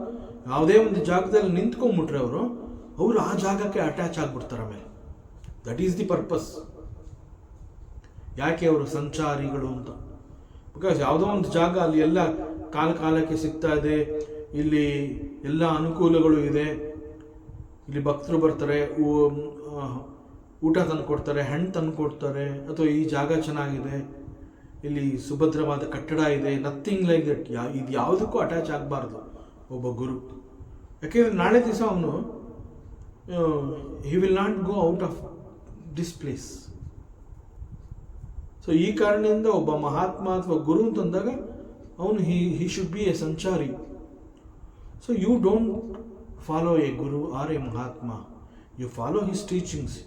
ಯಾವುದೇ ಒಂದು ಜಾಗದಲ್ಲಿ ನಿಂತ್ಕೊಂಡ್ಬಿಟ್ರೆ ಅವರು ಆ ಜಾಗಕ್ಕೆ ಅಟ್ಯಾಚ್ ಆಗಿಬಿಡ್ತಾರೆ. ಆಮೇಲೆ ದಟ್ ಈಸ್ ದಿ ಪರ್ಪಸ್. ಯಾಕೆ ಅವರು ಸಂಚಾರಿಗಳು ಅಂತ? ಬಿಕಾಸ್ ಯಾವುದೋ ಒಂದು ಜಾಗ ಅಲ್ಲಿ ಎಲ್ಲ ಕಾಲಕ್ಕೆ ಸಿಗ್ತಾ ಇದೆ, ಇಲ್ಲಿ ಎಲ್ಲ ಅನುಕೂಲಗಳು ಇದೆ, ಇಲ್ಲಿ ಭಕ್ತರು ಬರ್ತಾರೆ, ಊಟ ತಂದು ಕೊಡ್ತಾರೆ, ಹಣ್ಣು ತಂದು ಕೊಡ್ತಾರೆ, ಅಥವಾ ಈ ಜಾಗ ಚೆನ್ನಾಗಿದೆ, ಇಲ್ಲಿ ಸುಭದ್ರವಾದ ಕಟ್ಟಡ ಇದೆ, ನಥಿಂಗ್ ಲೈಕ್ ದಟ್. ಇದು ಯಾವುದಕ್ಕೂ ಅಟ್ಯಾಚ್ ಆಗಬಾರ್ದು ಒಬ್ಬ ಗುರು. ಯಾಕೆಂದರೆ ನಾಳೆ ದಿವಸ ಅವನು he will not go out of this place. So ಈ ಕಾರಣದಿಂದ ಒಬ್ಬ ಮಹಾತ್ಮ ಅಥವಾ ಗುರು ಅಂತಂದಾಗ ಅವನು he should be a sanchari. So you don't follow a guru or a mahatma, you follow his teachings,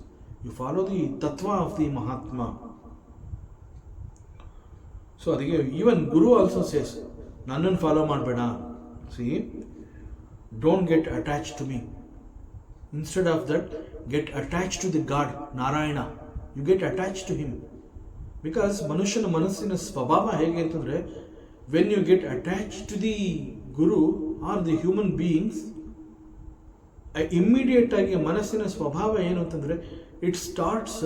you follow the tattva of the mahatma. So ಅದಕ್ಕೆ ಈವನ್ ಗುರು ಆಲ್ಸೋ ಸೇಸ್, ನನ್ನನ್ನು ಫಾಲೋ ಮಾಡಬೇಡ. See, don't get attach to me. Instead of that, get attach to the God Narayana. You get attach to him. Because ಮನುಷ್ಯನ ಮನಸ್ಸಿನ ಸ್ವಭಾವ ಹೇಗೆ ಅಂತಂದರೆ, when you get attach to the guru or the human beings, immediate ಆಗಿ ಮನಸ್ಸಿನ ಸ್ವಭಾವ ಏನು ಅಂತಂದರೆ, it starts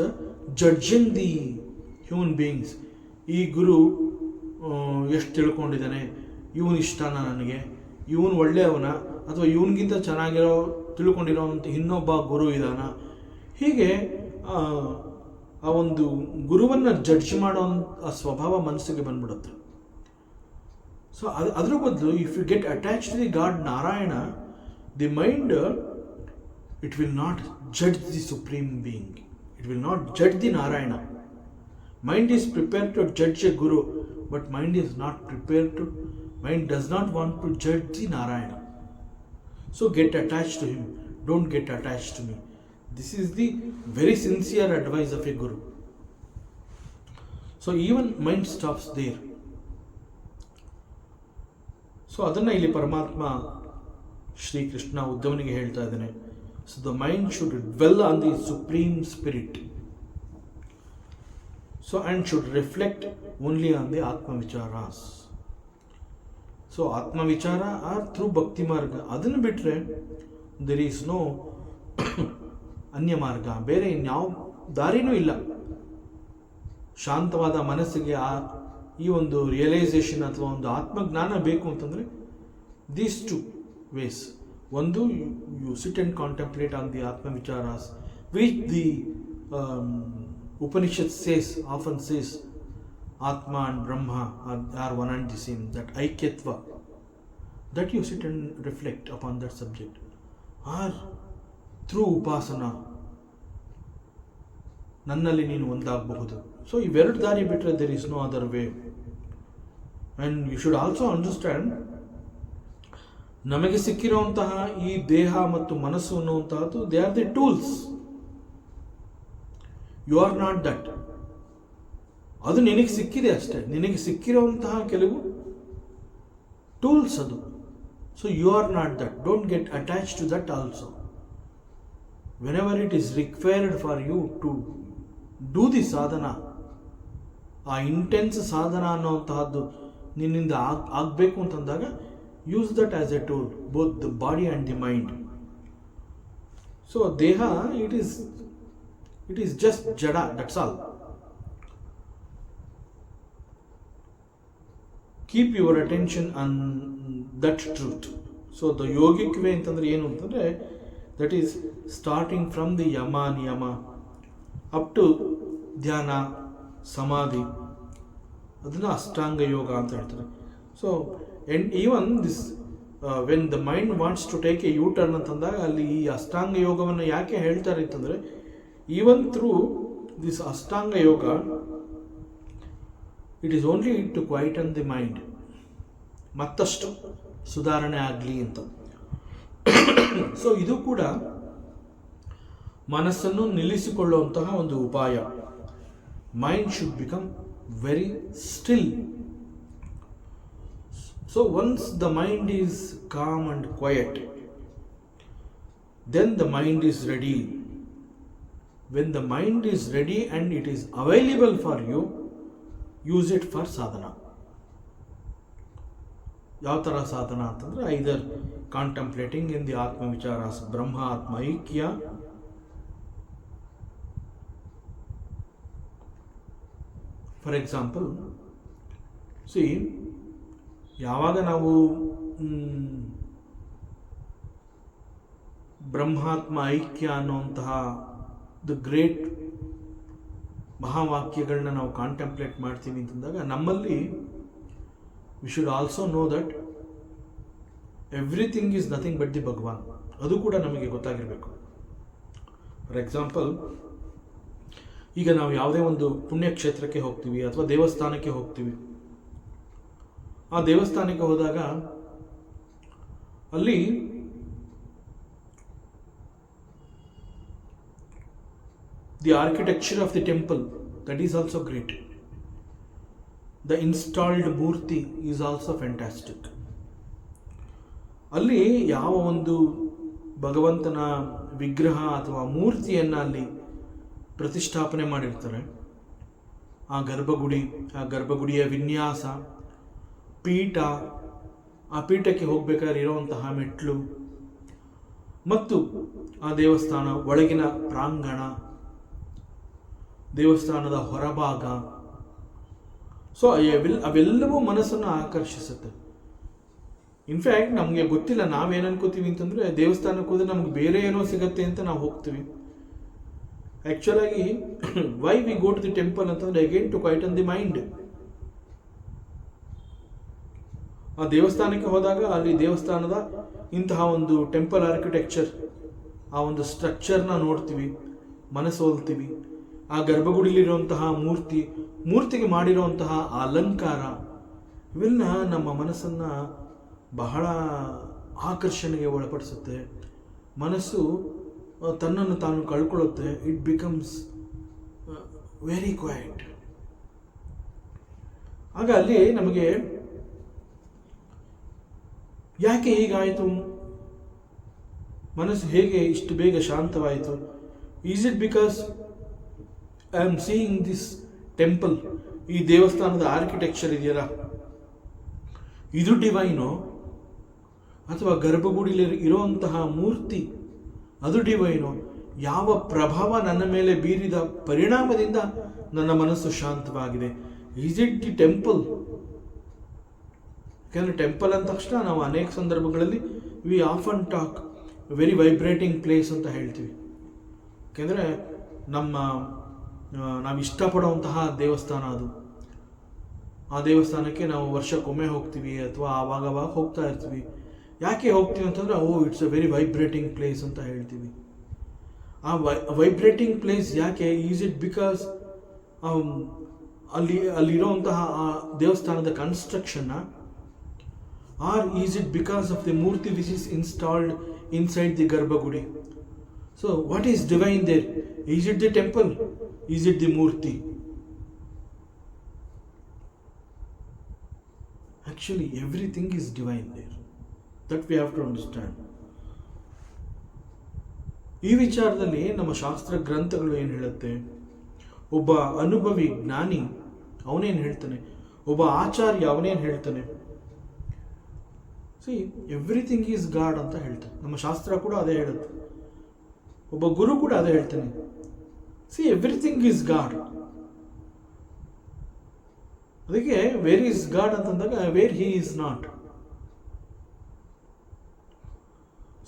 judging the human beings. ಈ ಗುರು ಎಷ್ಟು ತಿಳ್ಕೊಂಡಿದ್ದಾನೆ, ಇವನು ಇಷ್ಟನ ನನಗೆ, ಇವನು ಒಳ್ಳೆಯವನ, ಅಥವಾ ಇವನಿಗಿಂತ ಚೆನ್ನಾಗಿರೋ ತಿಳ್ಕೊಂಡಿರೋಂಥ ಇನ್ನೊಬ್ಬ ಗುರು ಇದ್ದಾನ. ಹೀಗೆ ಆ ಒಂದು ಗುರುವನ್ನು ಜಡ್ಜ್ ಮಾಡೋ ಆ ಸ್ವಭಾವ ಮನಸ್ಸಿಗೆ ಬಂದ್ಬಿಡುತ್ತೆ. ಸೊ ಅದ್ರ ಬದಲು if you get attach to the God Narayana, the mind it will not judge the supreme being, it will not judge the Narayana. Mind is prepared to judge a guru, but mind is not prepared to, mind does not want to judge the Narayana. So get attached to him, don't get attached to me. This is the very sincere advice of a guru. So even mind stops there. So adanna ಇಲ್ಲಿ ಪರಮಾತ್ಮ ಶ್ರೀ ಕೃಷ್ಣ ಉದ್ಧವನಿಗೆ ಹೇಳ್ತಾ ಇದ್ದಾನೆ. So the mind should dwell on the supreme spirit. So and should reflect only on the Atma Vicharas. So Atma Vichara are through Bhakti Marga. Adannu bitre there is no Anya Marga. ಬೇರೆ ಇನ್ಯಾವ ದಾರಿನೂ ಇಲ್ಲ. ಶಾಂತವಾದ ಮನಸ್ಸಿಗೆ ಈ ಒಂದು ರಿಯಲೈಸೇಷನ್ ಅಥವಾ ಒಂದು ಆತ್ಮಜ್ಞಾನ ಬೇಕು ಅಂತಂದರೆ ದೀಸ್ ಟು ವೇಸ್. ಒಂದು, you sit and contemplate on the atma ವಿಚಾರಾಸ್ which the Upanishad often says, Atma and Brahma are one and the same, that Aikyatva, that you sit and reflect upon that subject. Or through Upasana, ನನ್ನಲ್ಲಿ ನೀನು ಒಂದಾಗಬಹುದು. ಸೊ ಇವೆರಡು ದಾರಿ ಬಿಟ್ಟರೆ there is no other way. And you should also understand, ನಮಗೆ ಸಿಕ್ಕಿರುವಂತಹ ಈ ದೇಹ ಮತ್ತು ಮನಸ್ಸು ಅನ್ನುವಂತಹದ್ದು, they are the tools. You are not that. ಅದು ನಿನಗೆ ಸಿಕ್ಕಿದೆ ಅಷ್ಟೇ, ನಿನಗೆ ಸಿಕ್ಕಿರುವಂತಹ ಕೆಲವು ಟೂಲ್ಸ್ ಅದು. So you are not that, don't get attach to that also. Whenever it is required for you to do the sadhana, ಆ ಇಂಟೆನ್ಸ್ ಸಾಧನ ಅನ್ನೋಂತಹದ್ದು ನಿನ್ನಿಂದ ಆಗಬೇಕು ಅಂತಂದಾಗ use that as a tool, both the body and the mind. So ದೇಹ it is just jada, that's all. Keep your attention on that truth. So the yogic way ಅಂತಂದರೆ ಏನು ಅಂತಂದರೆ, that is starting from the yama niyama up to ಧ್ಯಾನ ಸಮಾಧಿ, ಅದನ್ನು ಅಷ್ಟಾಂಗ ಯೋಗ ಅಂತ ಹೇಳ್ತಾರೆ. So and even this when the mind wants to take a U turn ಅಂತಂದಾಗ ಅಲ್ಲಿ ಈ ಅಷ್ಟಾಂಗ ಯೋಗವನ್ನು ಯಾಕೆ ಹೇಳ್ತಾರೆ ಅಂತಂದರೆ, even through this ashtanga yoga it is only to quieten the mind, ಮತ್ತಷ್ಟು ಸುಧಾರಣೆ ಆಗಲಿ ಅಂತ. ಸೊ ಇದು ಕೂಡ ಮನಸ್ಸನ್ನು ನಿಲ್ಲಿಸಿಕೊಳ್ಳುವಂತಹ ಒಂದು ಉಪಾಯ. Mind should become very still. So once the mind is com and quiet, then the mind is ready. When the mind is ready and it is available for you, use it for sadhana. ಯಾವ ಥರ ಸಾಧನ ಅಂತಂದರೆ, ಐದರ್ ಕಾಂಟಂಪ್ಲೇಟಿಂಗ್ ಇನ್ ದಿ ಆತ್ಮ ವಿಚಾರಾಸ್ ಬ್ರಹ್ಮ ಆತ್ಮ ಐಕ್ಯ, ಫಾರ್ ಎಕ್ಸಾಂಪಲ್ ಸಿ, ಯಾವಾಗ ನಾವು ಬ್ರಹ್ಮಾತ್ಮ ಐಕ್ಯ ಅನ್ನುವಂತಹ ದ ಗ್ರೇಟ್ ಮಹಾವಾಕ್ಯಗಳನ್ನ ನಾವು ಕಾಂಟೆಂಪ್ಲೇಟ್ ಮಾಡ್ತೀವಿ ಅಂತಂದಾಗ ನಮ್ಮಲ್ಲಿ we should also know that everything is nothing but the Bhagavan. ಅದು ಕೂಡ ನಮಗೆ ಗೊತ್ತಾಗಿರಬೇಕು. ಫಾರ್ ಎಕ್ಸಾಂಪಲ್, ಈಗ ನಾವು ಯಾವುದೇ ಒಂದು ಪುಣ್ಯಕ್ಷೇತ್ರಕ್ಕೆ ಹೋಗ್ತೀವಿ ಅಥವಾ ದೇವಸ್ಥಾನಕ್ಕೆ ಹೋಗ್ತೀವಿ. ಆ ದೇವಸ್ಥಾನಕ್ಕೆ ಹೋದಾಗ ಅಲ್ಲಿ the architecture of the temple, that is also great. The installed Murthy is also fantastic. ಅಲ್ಲಿ ಯಾವ ಒಂದು ಭಗವಂತನ ವಿಗ್ರಹ ಅಥವಾ ಮೂರ್ತಿಯನ್ನು ಅಲ್ಲಿ ಪ್ರತಿಷ್ಠಾಪನೆ ಮಾಡಿರ್ತಾರೆ, ಆ ಗರ್ಭಗುಡಿಯ ವಿನ್ಯಾಸ, ಪೀಠ, ಆ ಪೀಠಕ್ಕೆ ಹೋಗಬೇಕಾದ್ರೆ ಇರುವಂತಹ ಮೆಟ್ಲು ಮತ್ತು ಆ ದೇವಸ್ಥಾನ ಒಳಗಿನ ಪ್ರಾಂಗಣ, ದೇವಸ್ಥಾನದ ಹೊರಭಾಗ, ಸೊ ಅವೆಲ್ಲವೂ ಮನಸ್ಸನ್ನು ಆಕರ್ಷಿಸುತ್ತೆ. ಇನ್ಫ್ಯಾಕ್ಟ್ ನಮಗೆ ಗೊತ್ತಿಲ್ಲ, ನಾವೇನು ಅನ್ಕೋತೀವಿ ಅಂತಂದರೆ ದೇವಸ್ಥಾನಕ್ಕೆ ಹೋದರೆ ನಮ್ಗೆ ಬೇರೆ ಏನೋ ಸಿಗತ್ತೆ ಅಂತ ನಾವು ಹೋಗ್ತೀವಿ. ಆ್ಯಕ್ಚುಲಾಗಿ why we go to the temple ಅಂತಂದರೆ again to quieten the mind. ಆ ದೇವಸ್ಥಾನಕ್ಕೆ ಹೋದಾಗ ಅಲ್ಲಿ ದೇವಸ್ಥಾನದ ಇಂತಹ ಒಂದು ಟೆಂಪಲ್ ಆರ್ಕಿಟೆಕ್ಚರ್, ಆ ಒಂದು ಸ್ಟ್ರಕ್ಚರ್ನ ನೋಡ್ತೀವಿ, ಮನಸ್ಸೋಲ್ತೀವಿ. ಆ ಗರ್ಭಗುಡಿಲಿರುವಂತಹ ಮೂರ್ತಿಗೆ ಮಾಡಿರುವಂತಹ ಅಲಂಕಾರ, ಇವೆಲ್ಲ ನಮ್ಮ ಮನಸ್ಸನ್ನು ಬಹಳ ಆಕರ್ಷಣೆಗೆ ಒಳಪಡಿಸುತ್ತೆ. ಮನಸ್ಸು ತನ್ನನ್ನು ತಾನು ಕಳ್ಕೊಳ್ಳುತ್ತೆ. It becomes very quiet. ಆಗ ಅಲ್ಲಿ ನಮಗೆ ಯಾಕೆ ಹೀಗಾಯಿತು, ಮನಸ್ಸು ಹೇಗೆ ಇಷ್ಟು ಬೇಗ ಶಾಂತವಾಯಿತು? Is it because I am seeing this temple, ಈ ದೇವಸ್ಥಾನದ ಆರ್ಕಿಟೆಕ್ಚರ್ ಇದೆಯಲ್ಲ ಇದು ಡಿವೈನೋ, ಅಥವಾ ಗರ್ಭಗುಡಿಲಿ ಇರುವಂತಹ ಮೂರ್ತಿ ಅದು ಡಿವೈನೋ? ಯಾವ ಪ್ರಭಾವ ನನ್ನ ಮೇಲೆ ಬೀರಿದ ಪರಿಣಾಮದಿಂದ ನನ್ನ ಮನಸ್ಸು ಶಾಂತವಾಗಿದೆ? Is it the temple? ಯಾಕೆಂದರೆ ಟೆಂಪಲ್ ಅಂದ ತಕ್ಷಣ ನಾವು ಅನೇಕ ಸಂದರ್ಭಗಳಲ್ಲಿ we often talk very vibrating place ಅಂತ ಹೇಳ್ತೀವಿ. ಯಾಕೆಂದರೆ ನಾವು ಇಷ್ಟಪಡುವಂತಹ ದೇವಸ್ಥಾನ ಅದು. ಆ ದೇವಸ್ಥಾನಕ್ಕೆ ನಾವು ವರ್ಷಕ್ಕೊಮ್ಮೆ ಹೋಗ್ತೀವಿ ಅಥವಾ ಆವಾಗವಾಗ ಹೋಗ್ತಾ ಇರ್ತೀವಿ. ಯಾಕೆ ಹೋಗ್ತೀವಿ ಅಂತಂದರೆ it's a very vibrating place ಅಂತ ಹೇಳ್ತೀವಿ. ಆ ವೈಬ್ರೇಟಿಂಗ್ ಪ್ಲೇಸ್ ಯಾಕೆ? ಈಸ್ ಇಟ್ ಬಿಕಾಸ್ ಅಲ್ಲಿರುವಂತಹ ಆ ದೇವಸ್ಥಾನದ ಕನ್ಸ್ಟ್ರಕ್ಷನ್ನ, or is it because of the murti which is installed inside the garbhagudi? So what is divine there? Is it the temple? Is it the murti? Actually, everything is divine there. That we have to understand. ಈ ವಿಚಾರದಲ್ಲಿ ನಮ್ಮ ಶಾಸ್ತ್ರ ಗ್ರಂಥಗಳು ಏನು ಹೇಳುತ್ತೆ? ಒಬ್ಬ ಅನುಭವಿ ಜ್ಞಾನಿ ಅವನೇನು ಹೇಳ್ತಾನೆ, ಒಬ್ಬ ಆಚಾರ್ಯ ಅವನೇನು ಹೇಳ್ತಾನೆ. ಸಿ ಎವ್ರಿಥಿಂಗ್ ಈಸ್ ಗಾಡ್ ಅಂತ ಹೇಳ್ತಾನೆ. ನಮ್ಮ ಶಾಸ್ತ್ರ ಕೂಡ ಅದೇ ಹೇಳುತ್ತೆ, ಒಬ್ಬ ಗುರು ಕೂಡ ಅದೇ ಹೇಳ್ತಾನೆ. See everything is God. ಅದಕ್ಕೆ ವೇರ್ ಈಸ್ ಗಾಡ್ ಅಂತಂದಾಗ where he is not.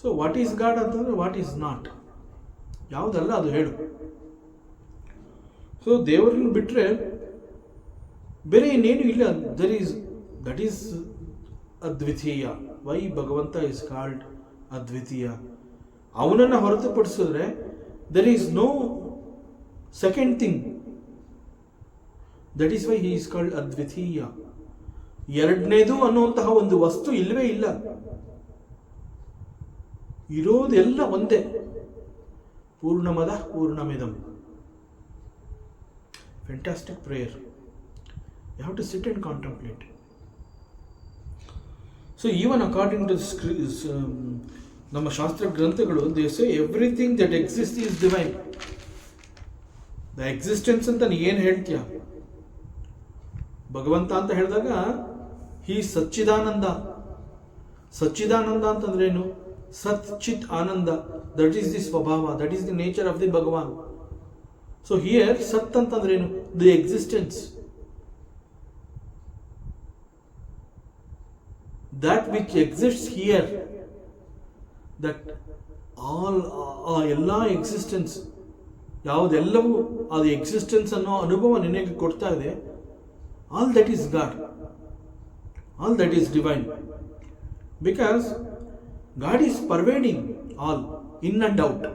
So what is God ಅಂತಂದ್ರೆ ವಾಟ್ ಈಸ್ ನಾಟ್, ಯಾವುದಲ್ಲ ಅದು ಹೇಳು. ಸೊ ದೇವರನ್ನು ಬಿಟ್ಟರೆ ಬೇರೆ ಇನ್ನೇನು ಇಲ್ಲ. That is advitiya. Why Bhagavanta is called advitiya. ಅವನನ್ನು ಹೊರತುಪಡಿಸಿದ್ರೆ there is no second thing. That is why he is called advitiya. ಎರಡನೇದು ಅನ್ನುವಂತಹ ಒಂದು ವಸ್ತು ಇಲ್ಲವೇ ಇಲ್ಲ. ಇರೋದೆಲ್ಲ ಒಂದೇ. ಪೂರ್ಣಮದ ಪೂರ್ಣಮಿದಂ. Fantastic prayer. You have to sit and contemplate. So even according to ನಮ್ಮ ಶಾಸ್ತ್ರ ಗ್ರಂಥಗಳು, they say everything that exists is divine. The existence ಅಂತ ನೀ ಏನು ಹೇಳ್ತೀಯ? ಭಗವಂತ ಅಂತ ಹೇಳಿದಾಗ ಹಿ ಸಚ್ಚಿದಾನಂದ. ಸಚ್ಚಿದಾನಂದ ಅಂತಂದ್ರೇನು? ಸತ್ ಚಿತ್ ಆನಂದ. That is the swabhava, that is the nature of the Bhagavan. So here sat ಅಂತಂದ್ರೇನು? The existence. That which exists here, that all ಎಲ್ಲ ಎಕ್ಸಿಸ್ಟೆನ್ಸ್ ಯಾವುದೆಲ್ಲವೂ ಅದು ಎಕ್ಸಿಸ್ಟೆನ್ಸ್ ಅನ್ನೋ ಅನುಭವ ನಿನಗೆ ಕೊಡ್ತಾ ಇದೆ. All that is God, all that is divine. Because God is pervading all, in and out.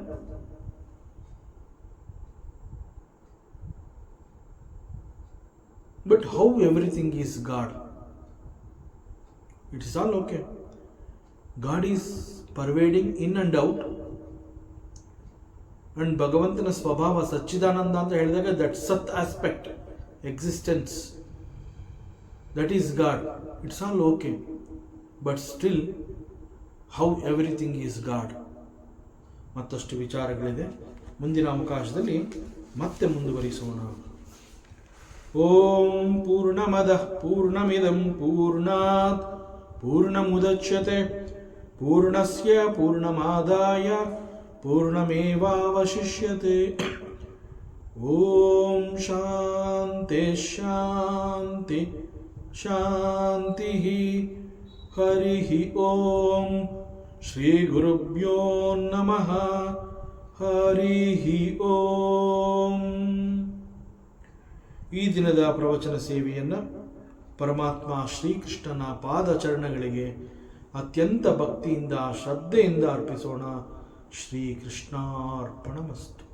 But how everything is God? It is all okay. God is pervading in and out. And ಭಗವಂತನ ಸ್ವಭಾವ ಸಚ್ಚಿದಾನಂದ ಅಂತ ಹೇಳಿದಾಗ ದಟ್ ಸತ್ aspect, existence, that is god. It's all okay. But still how everything is god. ಮತ್ತಷ್ಟು ವಿಚಾರಗಳಿದೆ. ಮುಂದಿನ ಅವಕಾಶದಲ್ಲಿ ಮತ್ತೆ ಮುಂದುವರಿಸೋಣ. ಓಂ ಪೂರ್ಣಮದಃ ಪೂರ್ಣಮಿದಂ ಪೂರ್ಣಾತ್ ಪೂರ್ಣಮುದಚ್ಯತೆ ಪೂರ್ಣಸ್ಯ ಪೂರ್ಣಮಾದಾಯ ಪೂರ್ಣಮೇವಾವಶಿಷ್ಯತೆ. ಓಂ ಶಾಂತಿ ಶಾಂತಿ ಶಾಂತಿ. ಹರಿ ಓಂ. ಶ್ರೀ ಗುರುಭ್ಯೋ ನಮಃ. ಹರಿ ಓಂ. ಈ ದಿನದ ಪ್ರವಚನ ಸೇವೆಯನ್ನು ಪರಮಾತ್ಮ ಶ್ರೀಕೃಷ್ಣನ ಪಾದಚರಣಗಳಿಗೆ ಅತ್ಯಂತ ಭಕ್ತಿಯಿಂದ ಶ್ರದ್ಧೆಯಿಂದ ಅರ್ಪಿಸೋಣ. ಶ್ರೀಕೃಷ್ಣಾರ್ಪಣಮಸ್ತು.